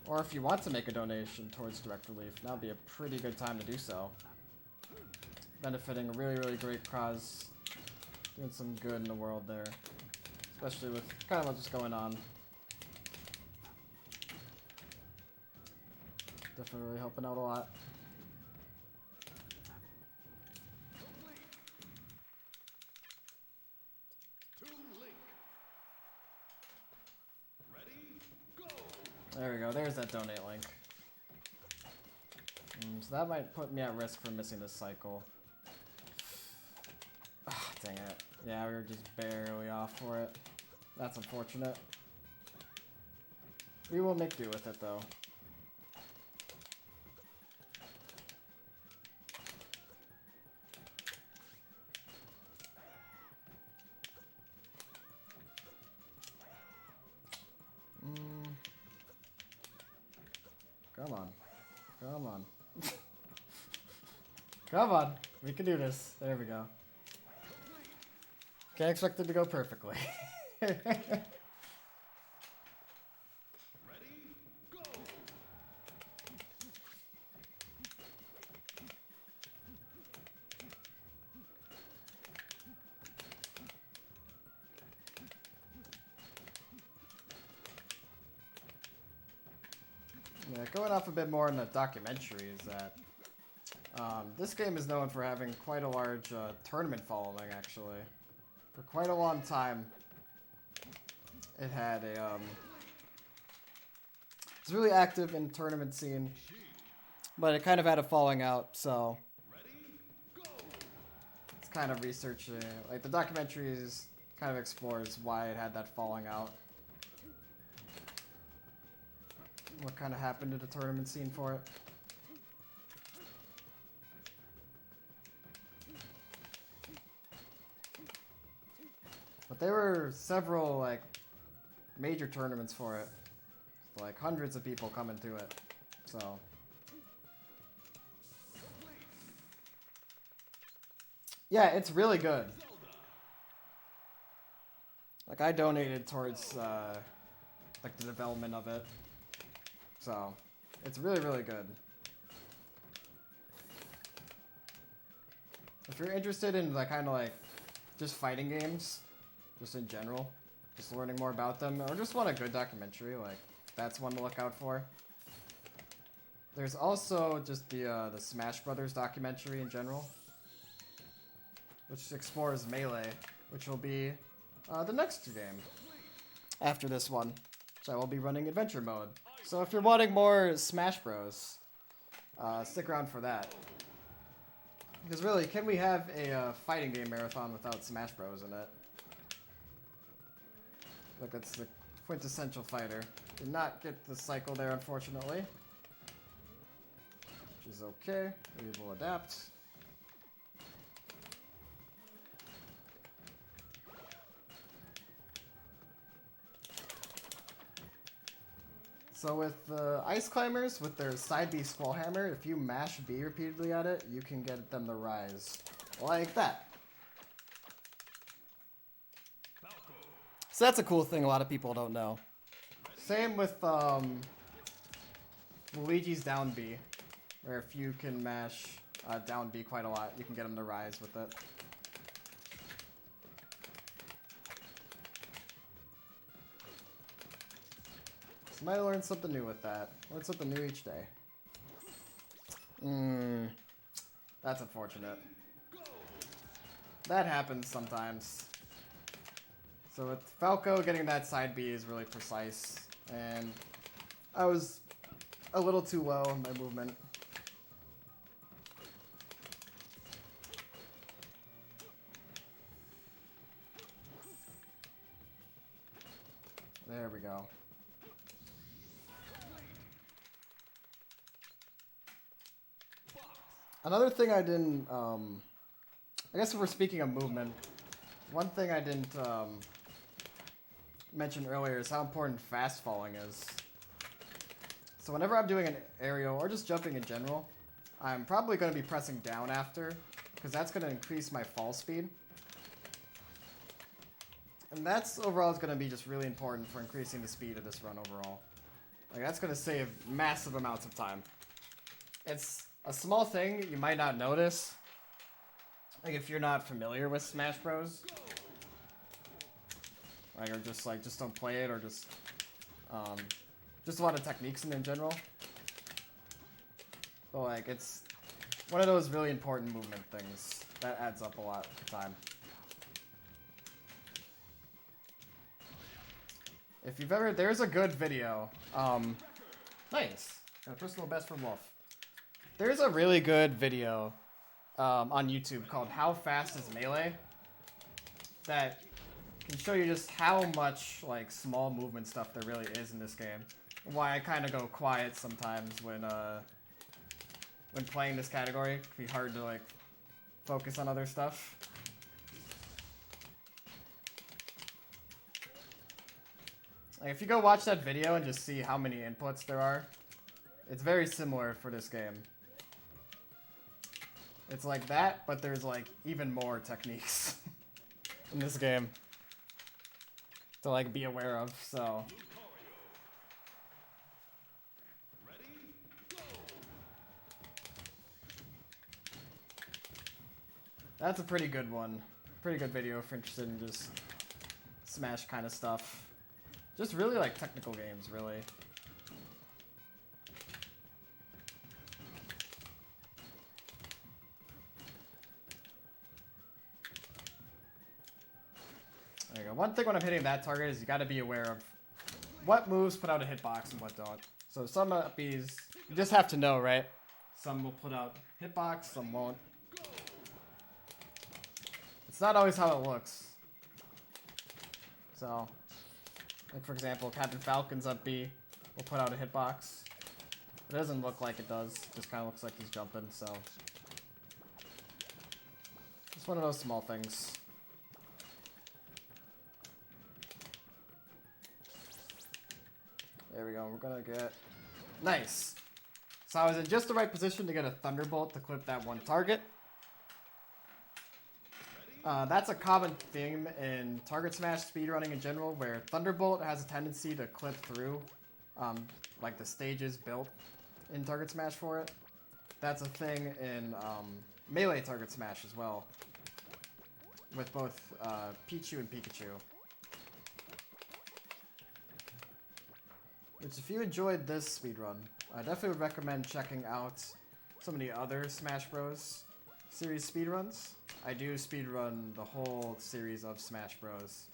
Or if you want to make a donation towards direct relief, that would be a pretty good time to do so. Benefiting a really, really great cause. Doing some good in the world there. Especially with kind of what's just going on. Definitely really helping out a lot. There we go, there's that donate link. So that might put me at risk for missing this cycle. Ah, dang it. Yeah, we were just barely off for it. That's unfortunate. We will make do with it though. Come on. Come on. Come on. We can do this. There we go. Can't expect it to go perfectly. Yeah, going off a bit more in the documentary is that this game is known for having quite a large tournament following, actually. For quite a long time, it had a it's really active in the tournament scene, but it kind of had a falling out, so it's kind of researching, like the documentary kind of explores why it had that falling out. What kind of happened to the tournament scene for it. But there were several, like, major tournaments for it. Like, hundreds of people coming to it. So. Yeah, it's really good. Like, I donated towards, like, the development of it. So, it's really, really good. If you're interested in, like, kind of like, just fighting games, just in general, just learning more about them, or just want a good documentary, like, that's one to look out for. There's also just the Smash Brothers documentary in general, which explores Melee, which will be the next game after this one. So I will be running Adventure Mode. So if you're wanting more Smash Bros, stick around for that. Because really, can we have a fighting game marathon without Smash Bros in it? Look, it's the quintessential fighter. Did not get the cycle there, unfortunately. Which is okay. We will adapt. So with the Ice Climbers, with their side B Squall Hammer, if you mash B repeatedly at it, you can get them to rise. Like that. So that's a cool thing a lot of people don't know. Same with Luigi's down B, where if you can mash down B quite a lot, you can get them to rise with it. So might learn something new with that. Learn something new each day. That's unfortunate. That happens sometimes. So with Falco, getting that side B is really precise, and I was a little too low in my movement. There we go. Another thing I didn't, I guess if we're speaking of movement, one thing I didn't mention earlier is how important fast falling is. So whenever I'm doing an aerial or just jumping in general, I'm probably going to be pressing down after, because that's going to increase my fall speed. And that's overall is going to be just really important for increasing the speed of this run overall. Like, that's going to save massive amounts of time. It's a small thing you might not notice, like if you're not familiar with Smash Bros. Like, or just don't play it, or just a lot of techniques in general. But like, it's one of those really important movement things that adds up a lot of time. If you've ever, there's a good video. Nice. Got a personal best from Wolf. There's a really good video on YouTube called How Fast is Melee that can show you just how much like small movement stuff there really is in this game. And why I kind of go quiet sometimes when playing this category. It can be hard to like focus on other stuff. Like, if you go watch that video and just see how many inputs there are, it's very similar for this game. It's like that, but there's like even more techniques in this game to like be aware of, so. That's a pretty good one. Pretty good video if you're interested in just Smash kind of stuff. Just really like technical games, really. There you go. One thing when I'm hitting that target is you got to be aware of what moves put out a hitbox and what don't. So some uppies, you just have to know, right? Some will put out hitbox, some won't. It's not always how it looks. So, like for example, Captain Falcon's up B will put out a hitbox. It doesn't look like it does. It just kind of looks like he's jumping, so. It's one of those small things. There we go, we're gonna get... Nice! So I was in just the right position to get a Thunderbolt to clip that one target. That's a common theme in target smash speedrunning in general, where Thunderbolt has a tendency to clip through like the stages built in target smash for it. That's a thing in melee target smash as well, with both Pichu and Pikachu. Which, if you enjoyed this speedrun, I definitely would recommend checking out some of the other Smash Bros. Series speedruns. I do speedrun the whole series of Smash Bros.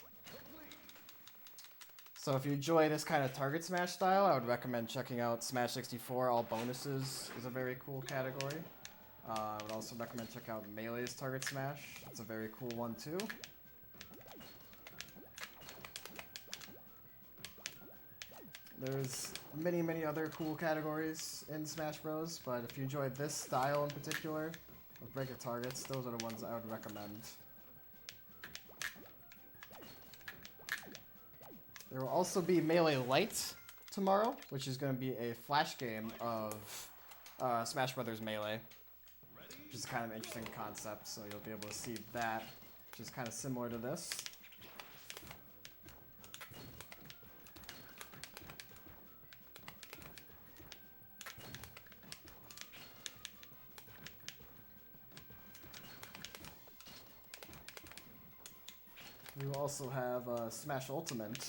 So if you enjoy this kind of target smash style, I would recommend checking out Smash 64. All bonuses is a very cool category. I would also recommend checking out Melee's target smash. It's a very cool one too. There's many other cool categories in Smash Bros, but if you enjoyed this style in particular, of break of targets, those are the ones I would recommend. There will also be Melee Lite tomorrow, which is going to be a flash game of Smash Brothers Melee, which is kind of an interesting concept, so you'll be able to see that, which is kind of similar to this. We will also have Smash Ultimate,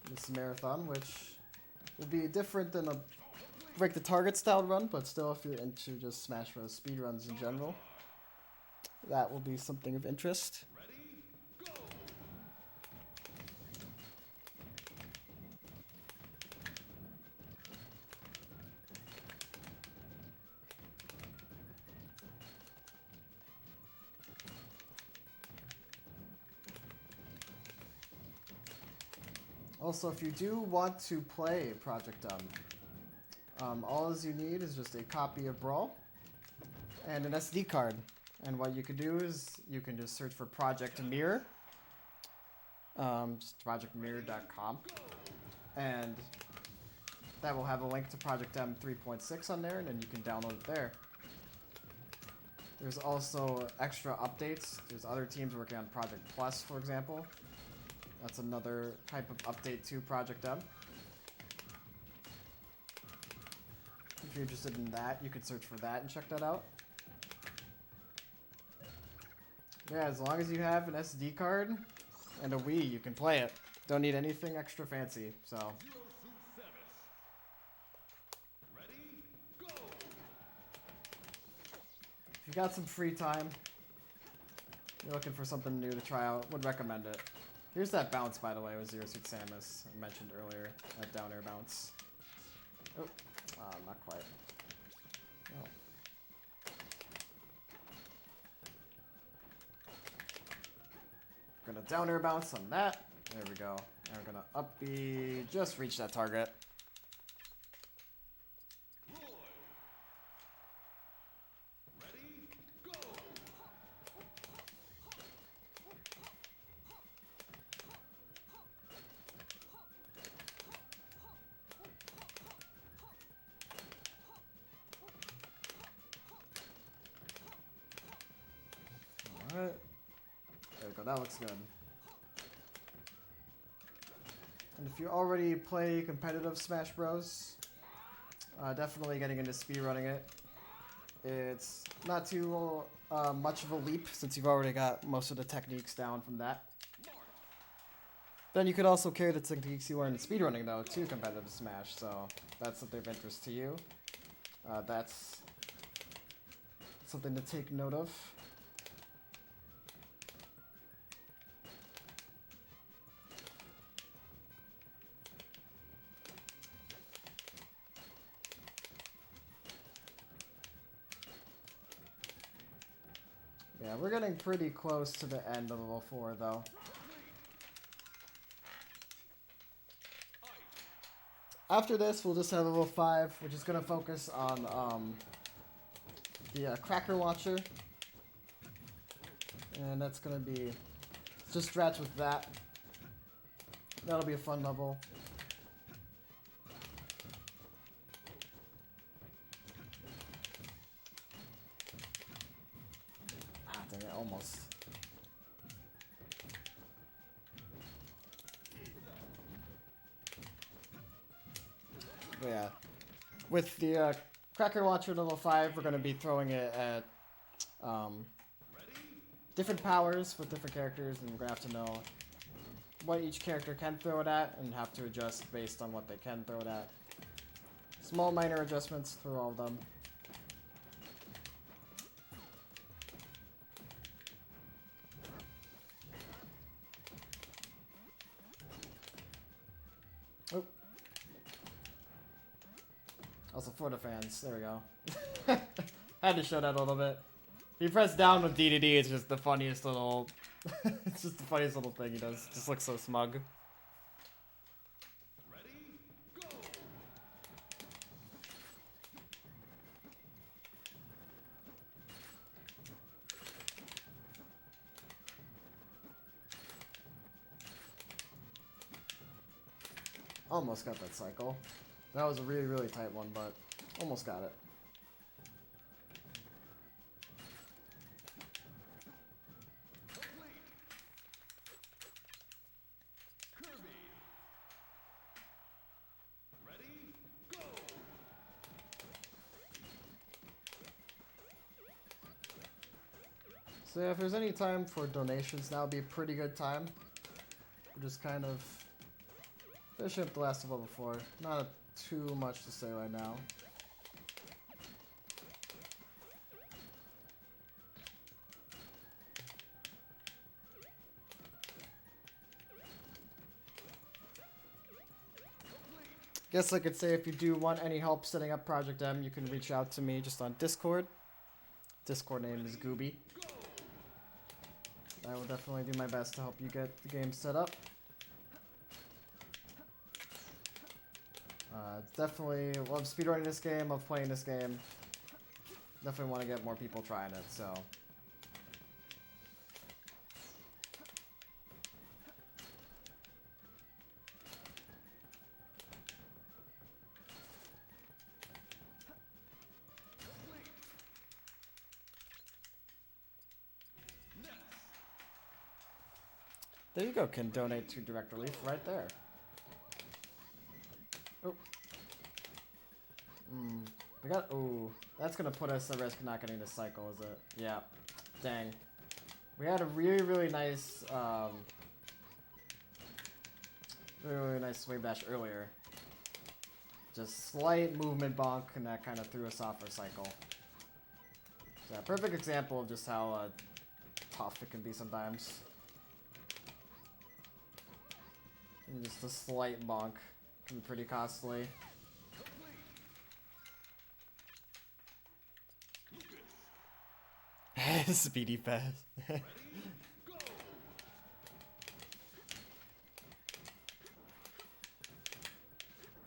this marathon, which will be different than a break the target style run, but still, if you're into just Smash Bros. Speedruns in general, that will be something of interest. Also, if you do want to play Project all you need is just a copy of Brawl and an SD card. And what you can do is you can just search for Project Mirror, just projectmirror.com, and That will have a link to Project M 3.6 on there, and then you can download it there. There's also extra updates. There's other teams working on Project Plus, for example. That's another type of update to Project M. If you're interested in that, you could search for that and check that out. Yeah, as long as you have an SD card and a Wii, you can play it. Don't need anything extra fancy, so. If you got some free time, you're looking for something new to try out, would recommend it. Here's that bounce, by the way, with Zero Suit Samus I mentioned earlier, that down air bounce. Oh, not quite. Oh. Gonna down air bounce on that. There we go. And we're gonna up B, just reach that target. Alright. There we go, that looks good. And if you already play competitive Smash Bros, definitely getting into speedrunning it. It's not too much of a leap since you've already got most of the techniques down from that. Then you could also carry the techniques you learned in speedrunning though to competitive Smash, so that's something of interest to you. That's something to take note of. Yeah, we're getting pretty close to the end of level 4, though. After this, we'll just have level 5, which is going to focus on the Cracker Launcher. And that's going to be just stretch with that. That'll be a fun level. Almost. But yeah, with the Cracker Launcher level 5, we're going to be throwing it at different powers with different characters, and we're going to have to know what each character can throw it at, and have to adjust based on what they can throw it at. Small minor adjustments through all of them. Oh. Also for the fans, there we go. Had to show that a little bit. If you press down with D to D, it's just the funniest little it's just the funniest little thing he does. Just looks so smug. Ready, go. Almost got that cycle. That was a really, really tight one, but almost got it. So yeah, if there's any time for donations, now would be a pretty good time. We're just kind of finishing up the last of level 4. Not too much to say right now. Guess I could say if you do want any help setting up Project M, you can reach out to me just on Discord. Discord name is Gooby. I will definitely do my best to help you get the game set up. Definitely love speedrunning this game, love playing this game. Definitely want to get more people trying it, so. There you go, can donate to Direct Relief right there. Oh. We got, ooh, that's gonna put us at risk of not getting the cycle, is it? Yeah. Dang. We had a really nice, really nice swing bash earlier. Just slight movement bonk, and that kind of threw us off our cycle. So, yeah, perfect example of just how tough it can be sometimes. And just a slight bonk can be pretty costly. Speedyfists.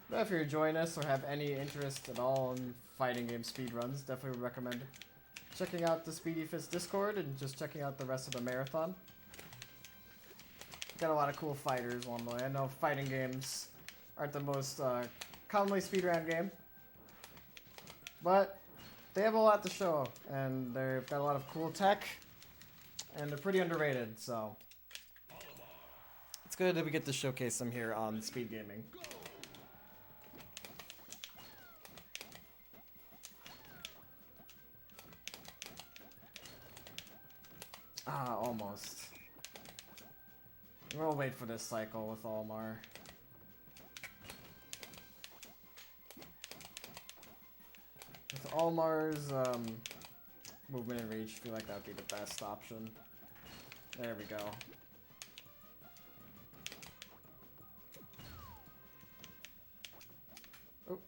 But if you're enjoying us or have any interest at all in fighting game speedruns, definitely recommend checking out the Speedyfists Discord and just checking out the rest of the marathon. Got a lot of cool fighters along the way. I know fighting games aren't the most commonly speedrun game, but they have a lot to show, and they've got a lot of cool tech, and they're pretty underrated, so it's good that we get to showcase them here on SpeedGaming. Ah, almost. We'll wait for this cycle with Almar. With Almar's movement and reach, I feel like that would be the best option. There we go. Oh.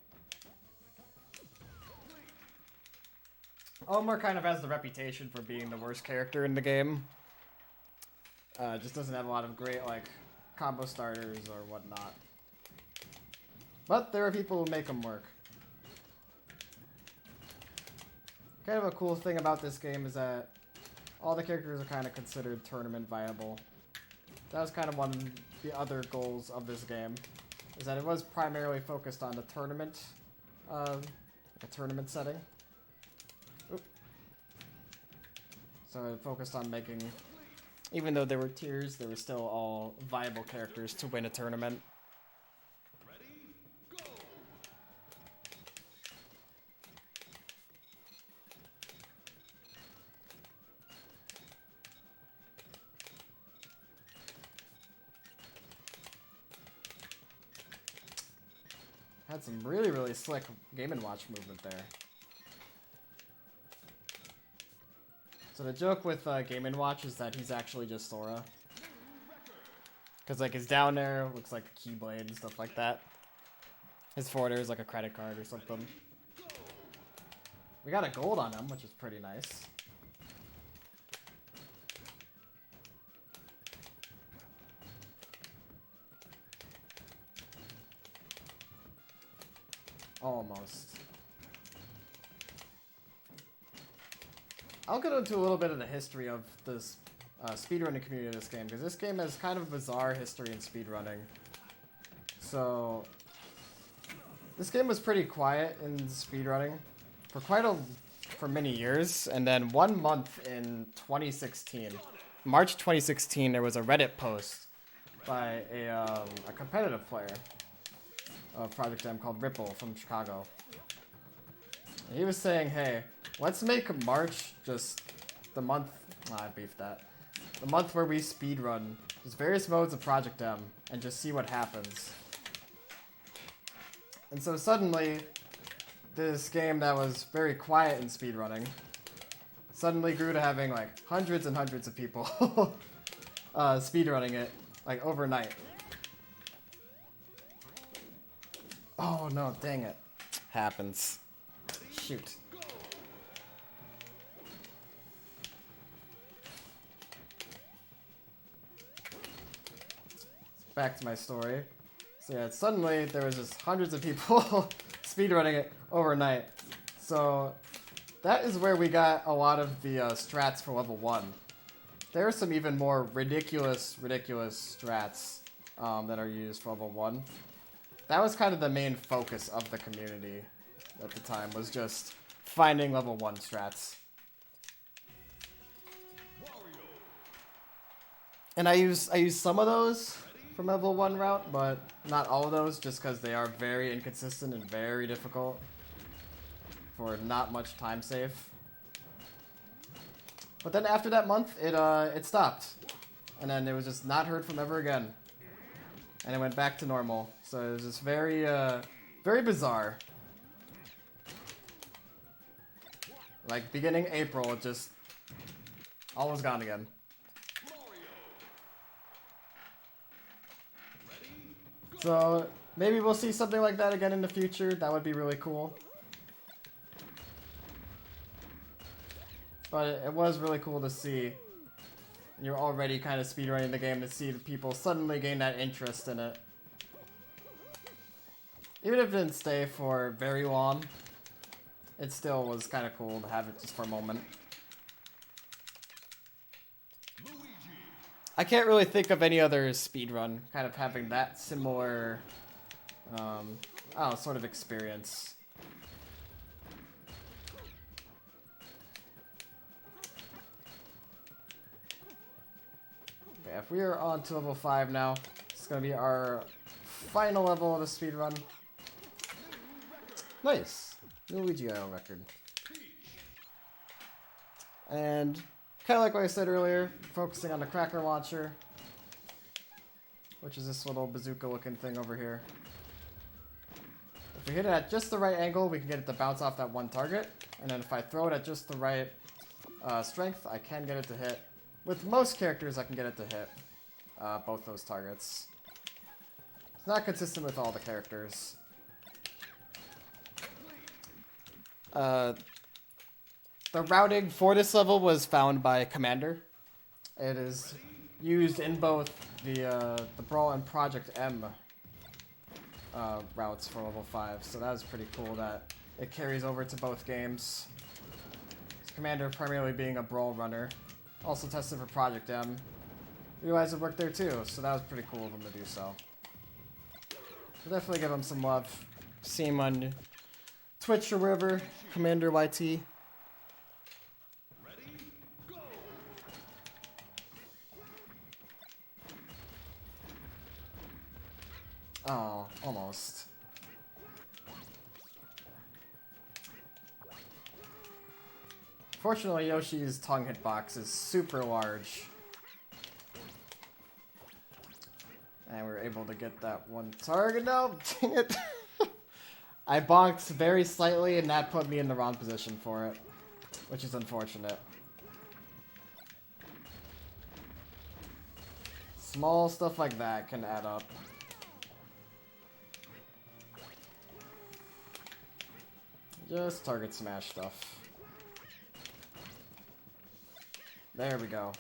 Almar kind of has the reputation for being the worst character in the game. Just doesn't have a lot of great, like, combo starters or whatnot. But there are people who make them work. Kind of a cool thing about this game is that all the characters are kind of considered tournament viable. That was kind of one of the other goals of this game, is that it was primarily focused on the tournament, a tournament setting. Oop. So it focused on making, even though there were tiers, they were still all viable characters to win a tournament. Had some really slick Game & Watch movement there. So the joke with Game & Watch is that he's actually just Sora. Because like his down air looks like a Keyblade and stuff like that. His forward air is like a credit card or something. We got a gold on him, which is pretty nice. Almost. I'll get into a little bit of the history of this speedrunning community of this game, because this game has kind of a bizarre history in speedrunning. So, this game was pretty quiet in speedrunning for many years, and then 1 month in 2016, March 2016, there was a Reddit post by a competitive player of Project M called Ripple from Chicago. And he was saying, hey, let's make March just the month, I beefed that, the month where we speedrun just various modes of Project M and just see what happens. And so suddenly, this game that was very quiet in speedrunning suddenly grew to having like hundreds and hundreds of people speedrunning it like overnight. Oh no, dang it. Happens. Shoot. Back to my story. So yeah, suddenly there was just hundreds of people speedrunning it overnight. So that is where we got a lot of the strats for level 1. There are some even more ridiculous strats that are used for level 1. That was kind of the main focus of the community at the time, was just finding level 1 strats. And I use some of those from level 1 route, but not all of those, just because they are very inconsistent and very difficult for not much time save. But then after that month, it stopped, and then it was just not heard from ever again, and it went back to normal. So it was just very very bizarre. Like beginning April, it just all was gone again. So maybe we'll see something like that again in the future. That would be really cool. But it was really cool to see. You're already kind of speedrunning the game to see the people suddenly gain that interest in it. Even if it didn't stay for very long, it still was kind of cool to have it just for a moment. I can't really think of any other speedrun kind of having that similar, I don't know, sort of experience. Okay, if we are on to level 5 now, it's going to be our final level of the speedrun. Nice! New Luigi IO record. And kind of like what I said earlier, focusing on the Cracker launcher, which is this little bazooka looking thing over here. If we hit it at just the right angle, we can get it to bounce off that one target. And then if I throw it at just the right strength, I can get it to hit. With most characters, I can get it to hit both those targets. It's not consistent with all the characters. The routing for this level was found by Commander. It is used in both the Brawl and Project M routes for level 5, so that was pretty cool that it carries over to both games. Commander primarily being a Brawl runner. Also tested for Project M. Realized it worked there too, so that was pretty cool of him to do so. We'll definitely give him some love. See him on Twitch or wherever, Commander YT. Oh, almost. Fortunately, Yoshi's tongue hitbox is super large. And we were able to get that one target. No, dang it. I bonked very slightly and that put me in the wrong position for it, which is unfortunate. Small stuff like that can add up. Just target smash stuff. There we go.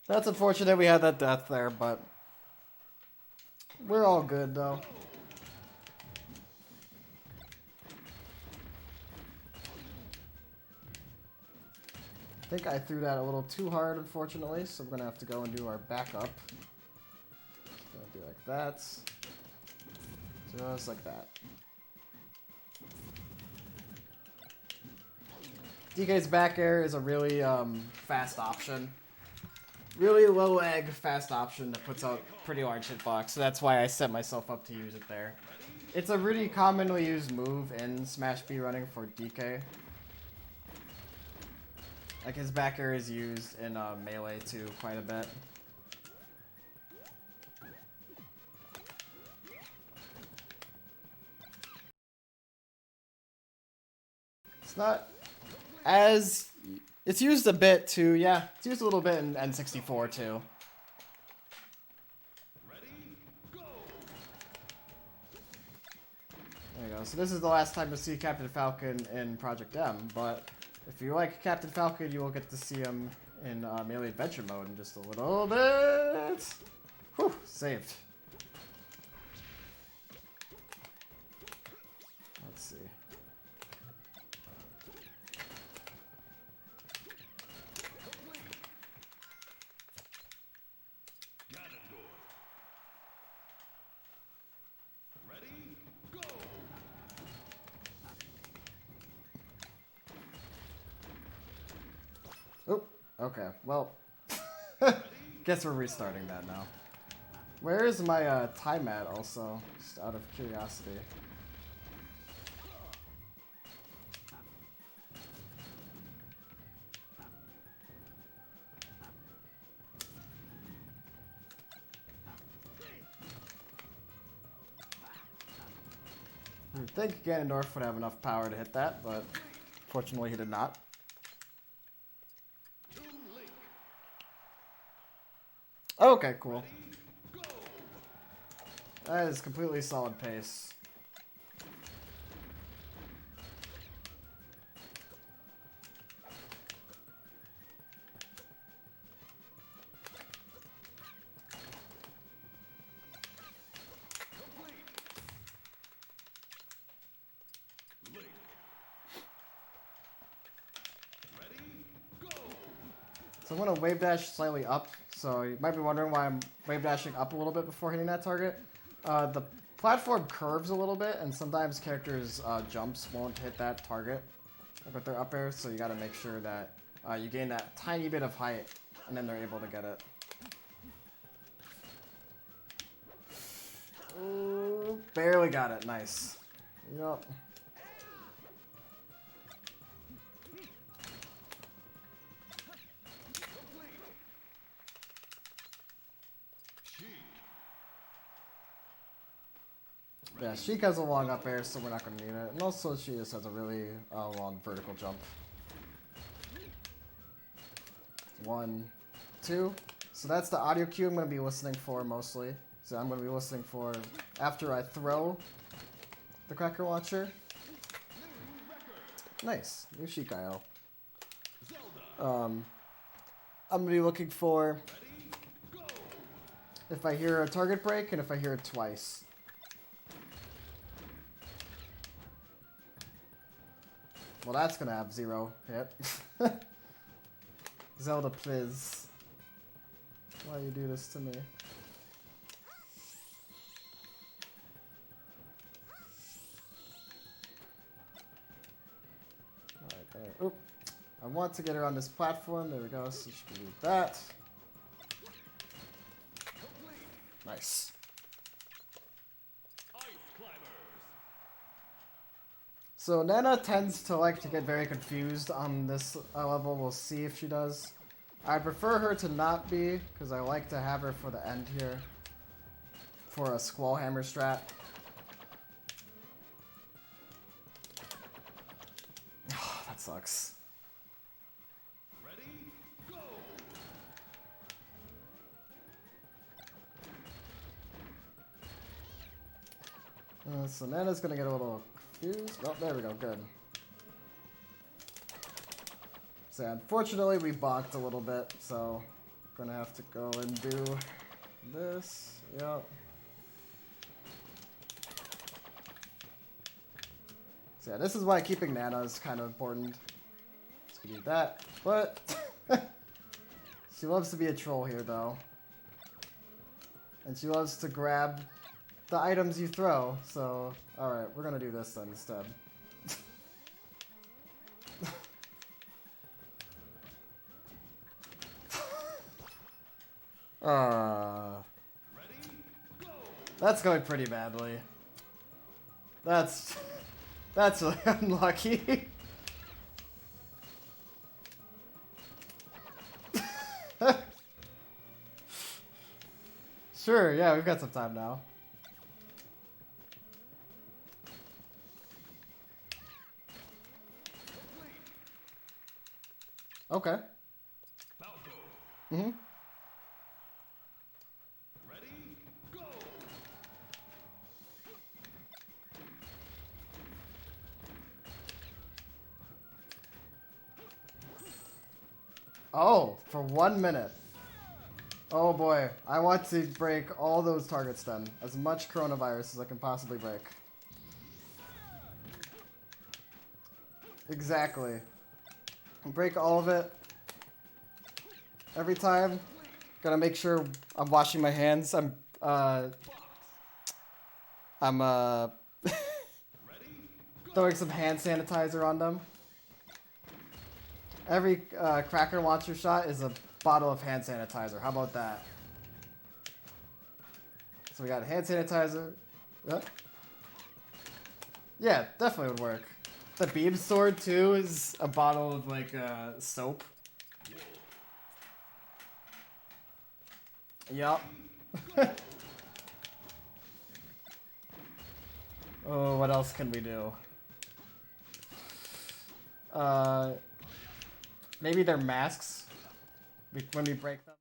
That's unfortunate we had that death there, but we're all good though. I think I threw that a little too hard, unfortunately, so we're gonna have to go and do our backup. Gonna do like that. Just like that. DK's back air is a really fast option. Really low egg, fast option that puts out pretty large hitbox, so that's why I set myself up to use it there. It's a really commonly used move in Smash speedrunning for DK. Like his back air is used in Melee too quite a bit. It's not as... It's used a bit too, yeah. It's used a little bit in N64 too. There you go. So this is the last time to see Captain Falcon in Project M, but if you like Captain Falcon, you will get to see him in Melee Adventure mode in just a little bit. Whew, saved. Let's see. Okay, well, guess we're restarting that now. Where is my time at also, just out of curiosity? You'd think Ganondorf would have enough power to hit that, but fortunately he did not. Okay, cool. That is completely solid pace. So I'm going to wave dash slightly up, so you might be wondering why I'm wave dashing up a little bit before hitting that target. The platform curves a little bit, and sometimes characters' jumps won't hit that target with their up airs, so you got to make sure that you gain that tiny bit of height, and then they're able to get it. Ooh, barely got it, nice. Yup. Yeah, Sheik has a long up air, so we're not going to need it. And also, she just has a really long vertical jump. 1, 2. So that's the audio cue I'm going to be listening for mostly. So I'm going to be listening for after I throw the Cracker Launcher. Nice. New Sheik IO. I'm going to be looking for if I hear a target break and if I hear it twice. Well, that's gonna have 0 hit. Zelda, please. Why you do this to me? Alright, there. Oop. I want to get her on this platform. There we go. So she can do that. Nice. So Nana tends to like to get very confused on this level. We'll see if she does. I prefer her to not be, because I like to have her for the end here. For a Squall Hammer strat. Oh, that sucks. Ready, go. So Nana's gonna get a little confused. Oh, there we go, good. So unfortunately we bonked a little bit, so gonna have to go and do this. Yep. So yeah, this is why keeping Nana is kind of important. So we need that, but she loves to be a troll here though. And she loves to grab the items you throw, so alright, we're gonna do this then instead. That's going pretty badly. That's really unlucky. Sure, yeah, we've got some time now. Okay. Mm-hmm. Ready, go. Oh, for 1 minute. Oh boy, I want to break all those targets then. As much coronavirus as I can possibly break. Exactly. Break all of it. Every time. Gotta make sure I'm washing my hands. I'm throwing some hand sanitizer on them. Every cracker launcher shot is a bottle of hand sanitizer. How about that? So we got hand sanitizer. Yeah, definitely would work. The beam sword too is a bottle of like soap. Yup. Oh, what else can we do? Maybe they're masks when we break them.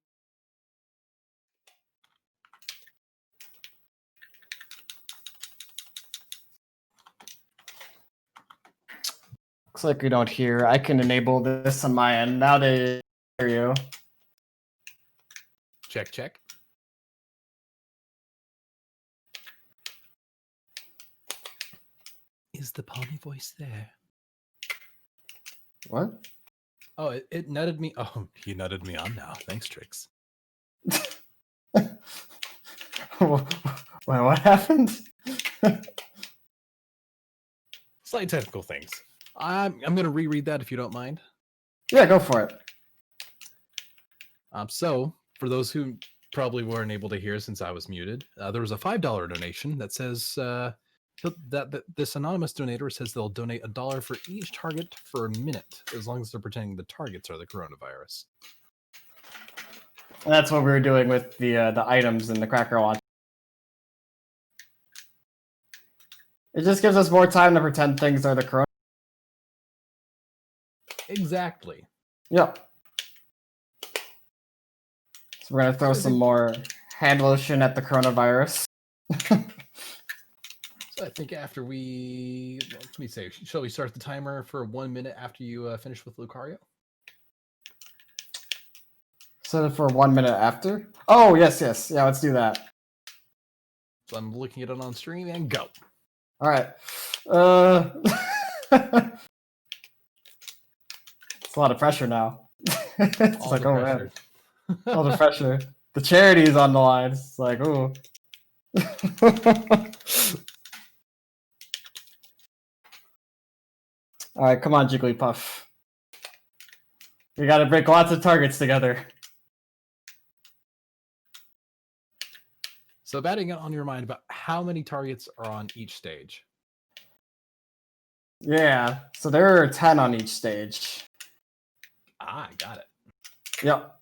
Looks like we don't hear. I can enable this on my end. Now they hear you. Check, check. Is the Palmy voice there? What? Oh, it nutted me. Oh, he nutted me on now. Thanks, Trix. What happened? Slight technical things. I'm going to reread that if you don't mind. Yeah, go for it. So, for those who probably weren't able to hear since I was muted, there was a $5 donation that says that this anonymous donator says they'll donate $1 for each target for a minute, as long as they're pretending the targets are the coronavirus. And that's what we were doing with the items in the cracker launch. It just gives us more time to pretend things are the corona. Exactly. Yep. So we're gonna throw some more hand lotion at the coronavirus. So I think after let me say, shall we start the timer for 1 minute after you finish with Lucario? Set it for 1 minute after? Oh, yes. Yeah, let's do that. So I'm looking at it on stream and go. All right. It's a lot of pressure now. It's All like, the oh pressure. man. All the pressure. The charity is on the line. It's like, ooh. All right, come on, Jigglypuff. We gotta break lots of targets together. So batting it on your mind about how many targets are on each stage. Yeah, so there are 10 on each stage. Ah, I got it. Yep.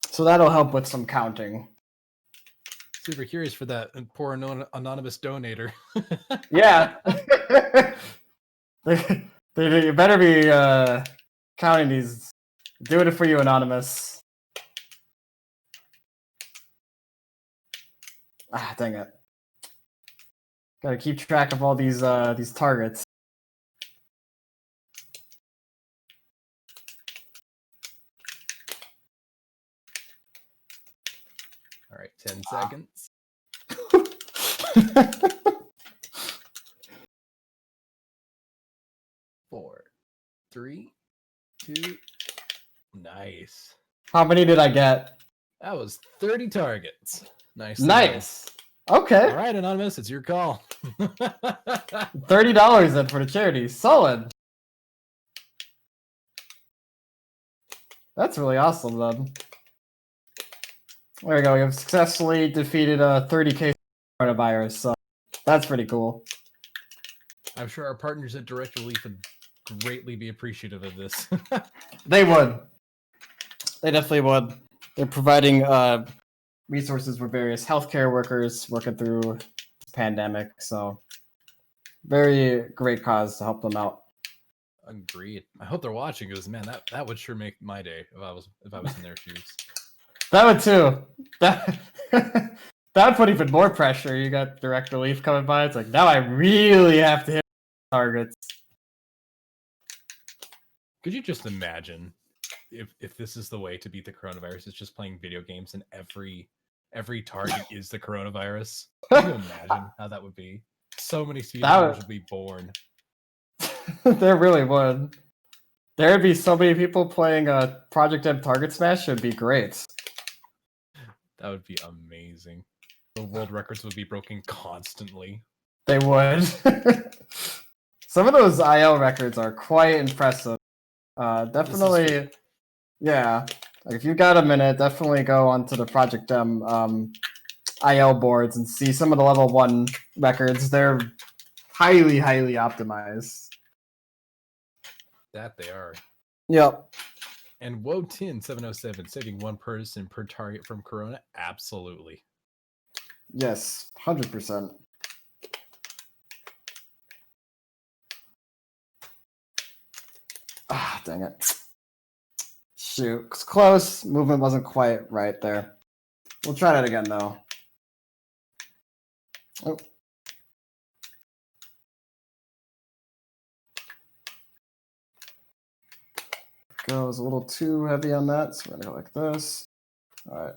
So that'll help with some counting. Super curious for that poor anonymous donator. Yeah. You better be counting these. Doing it for you, Anonymous. Ah, dang it. Gotta keep track of all these targets. All right, 10 seconds. 4, 3, 2. Nice. How many did I get? That was 30 targets. Nice. Nice. Okay. All right, Anonymous, it's your call. $30 then for the charity. Solid. That's really awesome then. There we go. We have successfully defeated a 30K coronavirus, so that's pretty cool. I'm sure our partners at Direct Relief would greatly be appreciative of this. They would. They definitely would. They're providing resources for various healthcare workers working through this pandemic, so very great cause to help them out. Agreed. I hope they're watching because man, that would sure make my day if I was in their shoes. That would too. That would put even more pressure. You got Direct Relief coming by. It's like now I really have to hit targets. Could you just imagine if this is the way to beat the coronavirus? It's just playing video games and every target is the coronavirus. Can you imagine how that would be? So many speedrunners would be born. There really would. There would be so many people playing Project M Target Smash. It would be great. That would be amazing. The world records would be broken constantly. They would. Some of those IL records are quite impressive. Definitely, yeah. Like if you got a minute, definitely go onto the Project M IL boards and see some of the level 1 records. They're highly, highly optimized. That they are. Yep. And Wotin 707 saving one person per target from Corona. Absolutely. Yes, 100%. Ah, dang it. Shoot, it's close. Movement wasn't quite right there. We'll try that again, though. Oh. Goes a little too heavy on that, so we're gonna go like this. All right.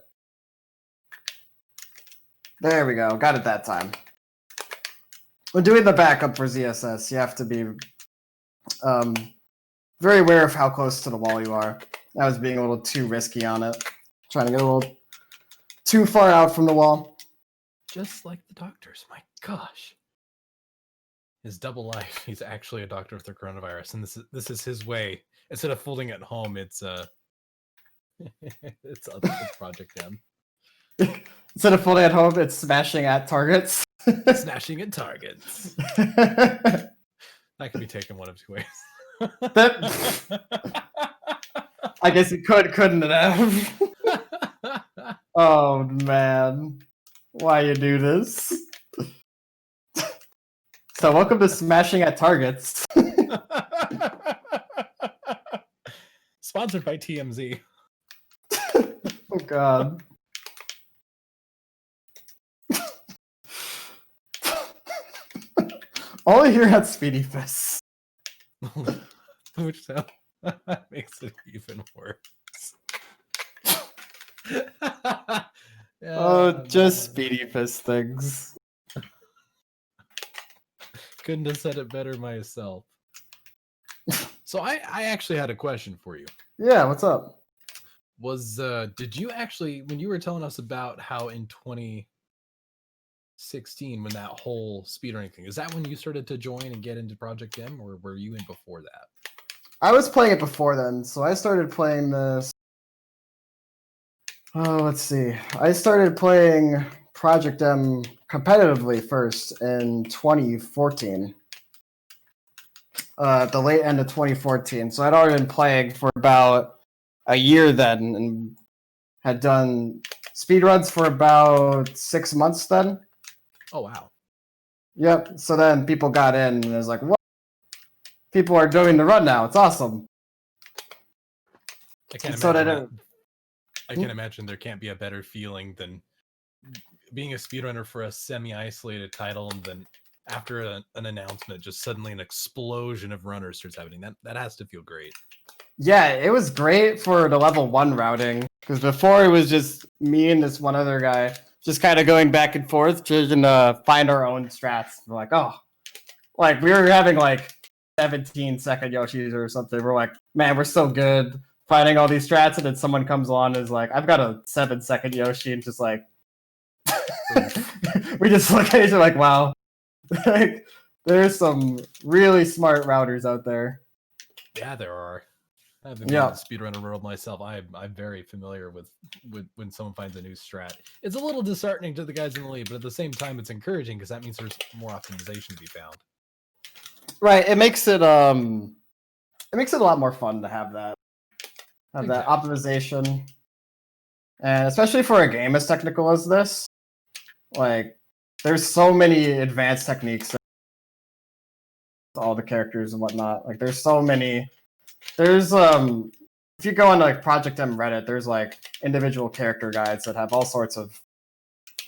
There we go. Got it that time. When doing the backup for ZSS, you have to be very aware of how close to the wall you are. I was being a little too risky on it. Trying to get a little too far out from the wall. Just like the doctors. My gosh. His double life. He's actually a doctor with the coronavirus, and this is his way. Instead of folding at home, it's it's Project M. Instead of folding at home, it's smashing at targets. Smashing at targets. That could be taken one of two ways. I guess it couldn't it have? Oh man, why you do this? So welcome to smashing at targets. Sponsored by TMZ. Oh god. Only here at Speedyfists. Which makes it even worse. Just Speedyfist things. Couldn't have said it better myself. So I actually had a question for you. Yeah, what's up? Did you actually, when you were telling us about how in 2016, when that whole speedrunning thing, is that when you started to join and get into Project M, or were you in before that? I was playing it before then, so I started playing this. Oh, let's see. I started playing Project M competitively first in 2014. The late end of 2014. So I'd already been playing for about a year then and had done speedruns for about 6 months then. Oh, wow. Yep. So then people got in and it was like, what? People are doing the run now. It's awesome. I can't imagine there can't be a better feeling than being a speedrunner for a semi-isolated title, and then after an announcement, just suddenly an explosion of runners starts happening. That has to feel great. Yeah, it was great for the level 1 routing, because before it was just me and this one other guy just kind of going back and forth trying to find our own strats. We're like, oh, like we were having like 17-second Yoshis or something. We're like, man, we're so good finding all these strats, and then someone comes along and is like, I've got a 7-second Yoshi, and just like we just look at each other like, wow. Like, there's some really smart routers out there. Yeah, there are. I've been in the speedrunner world myself. I'm very familiar with when someone finds a new strat. It's a little disheartening to the guys in the lead, but at the same time, it's encouraging because that means there's more optimization to be found. Right. It makes it a lot more fun to have that optimization, and especially for a game as technical as this. Like, there's so many advanced techniques, all the characters and whatnot. Like, there's so many. There's if you go on like Project M Reddit, there's like individual character guides that have all sorts of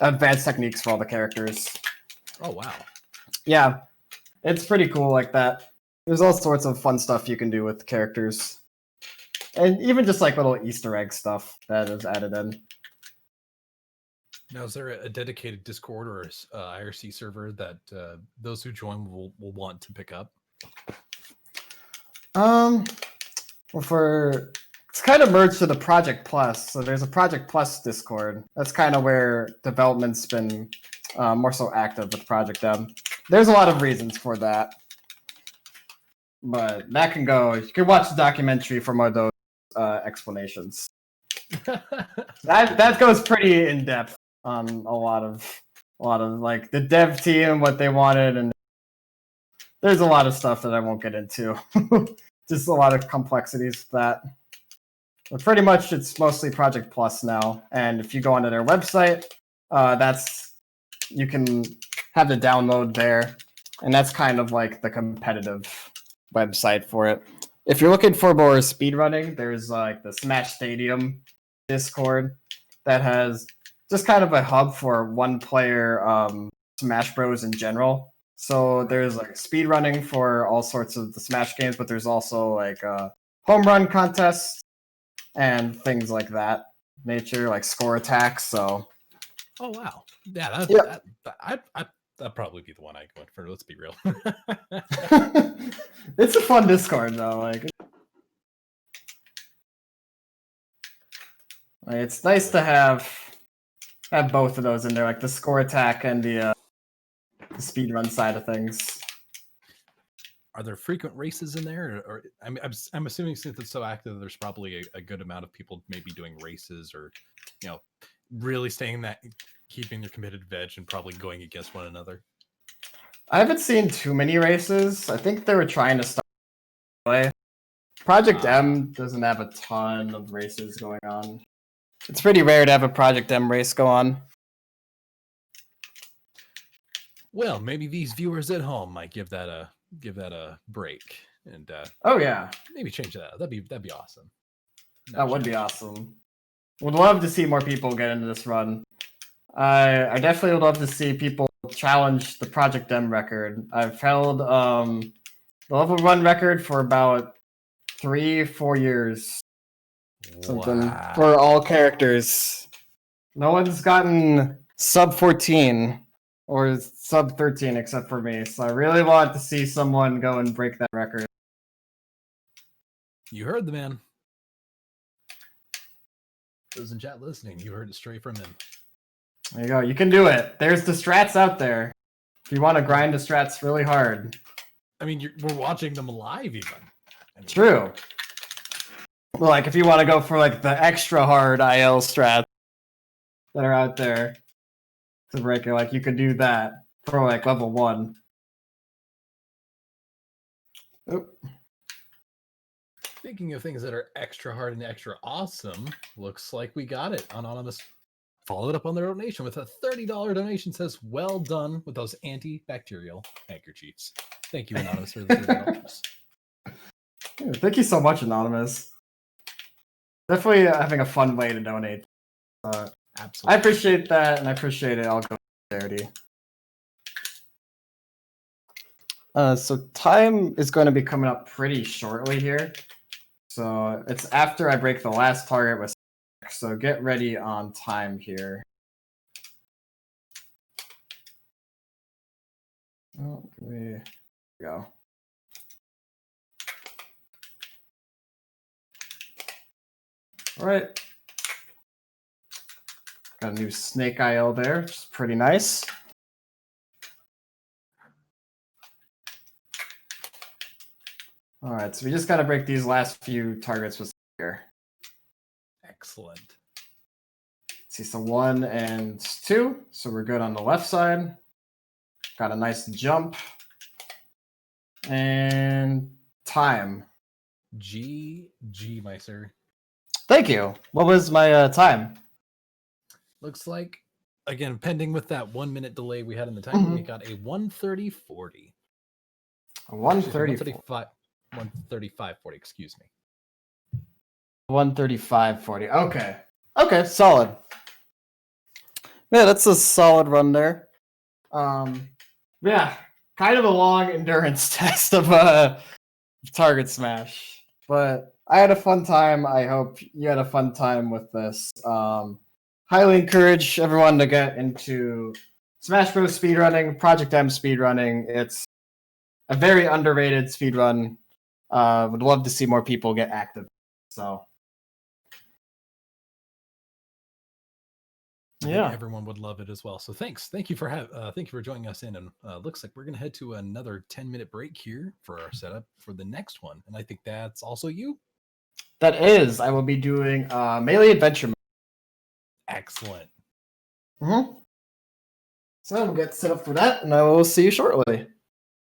advanced techniques for all the characters. Oh wow. Yeah, it's pretty cool like that. There's all sorts of fun stuff you can do with characters, and even just like little Easter egg stuff that is added in. Now, is there a dedicated Discord or IRC server that those who join will want to pick up? Well, it's kind of merged to the Project Plus. So there's a Project Plus Discord. That's kind of where development's been more so active with Project M. There's a lot of reasons for that, but that can go. You can watch the documentary for more of those explanations. That goes pretty in depth on a lot of like the dev team, what they wanted, and there's a lot of stuff that I won't get into. Just a lot of complexities with that. But pretty much it's mostly Project Plus now. And if you go onto their website, you can have the download there. And that's kind of like the competitive website for it. If you're looking for more speedrunning, there's like the Smash Stadium Discord that has just kind of a hub for one-player Smash Bros. In general. So there's like speedrunning for all sorts of the Smash games, but there's also like home run contests and things like that nature, like score attacks. So, oh wow, yeah, that'd probably be the one I go for. Let's be real. It's a fun Discord though. Like it's nice to have both of those in there, like the score attack and the speedrun side of things. Are there frequent races in there, or I'm assuming since it's so active, there's probably a good amount of people maybe doing races, or really keeping their committed veg and probably going against one another. I haven't seen too many races. I think they were trying to start play. Project M doesn't have a ton of races going on. It's pretty rare to have a Project M race go on. Well, maybe these viewers at home might give that a break and oh yeah, maybe change that. That'd be awesome. That would be awesome. Would love to see more people get into this run. I definitely would love to see people challenge the Project M record. I've held the level run record for about 3-4 years. Something for all characters. No one's gotten sub 14 or sub 13 except for me. So I really want to see someone go and break that record. You heard the man. Those in chat listening, you heard it straight from him. There you go. You can do it. There's the strats out there. If you want to grind the strats really hard. I mean, we're watching them live even. True. Like if you want to go for like the extra hard IL strats that are out there to break it, like you could do that for like level 1. Oop. Speaking of things that are extra hard and extra awesome, looks like we got it. Anonymous followed up on their donation with a $30 donation. Says, well done with those antibacterial handkerchiefs. Thank you, Anonymous, for the $30. Thank you so much, Anonymous. Definitely having a fun way to donate. Absolutely. I appreciate that, and I appreciate it. I'll go to charity. So time is going to be coming up pretty shortly here. So it's after I break the last target with 6, so get ready on time here. Oh, there we go. All right. Got a new Snake IL there, which is pretty nice. All right, so we just got to break these last few targets with here. Excellent. Let's see, so 1 and 2. So we're good on the left side. Got a nice jump. And time. GG, my sir. Thank you. What was my time? Looks like, again, pending with that 1 minute delay we had in the time, we got a 1:30:40. A 1:35. 1:35:40, excuse me. 1:35:40. Okay. Okay, solid. Yeah, that's a solid run there. Yeah, kind of a long endurance test of target smash. But I had a fun time. I hope you had a fun time with this. Highly encourage everyone to get into Smash Bros. Speedrunning, Project M speedrunning. It's a very underrated speedrun. Would love to see more people get active. So, I think everyone would love it as well. So thank you for joining us in. And looks like we're gonna head to another 10-minute break here for our setup for the next one. And I think that's also you. That is, I will be doing Melee Adventure Mode. Excellent. So we'll get set up for that, and I will see you shortly.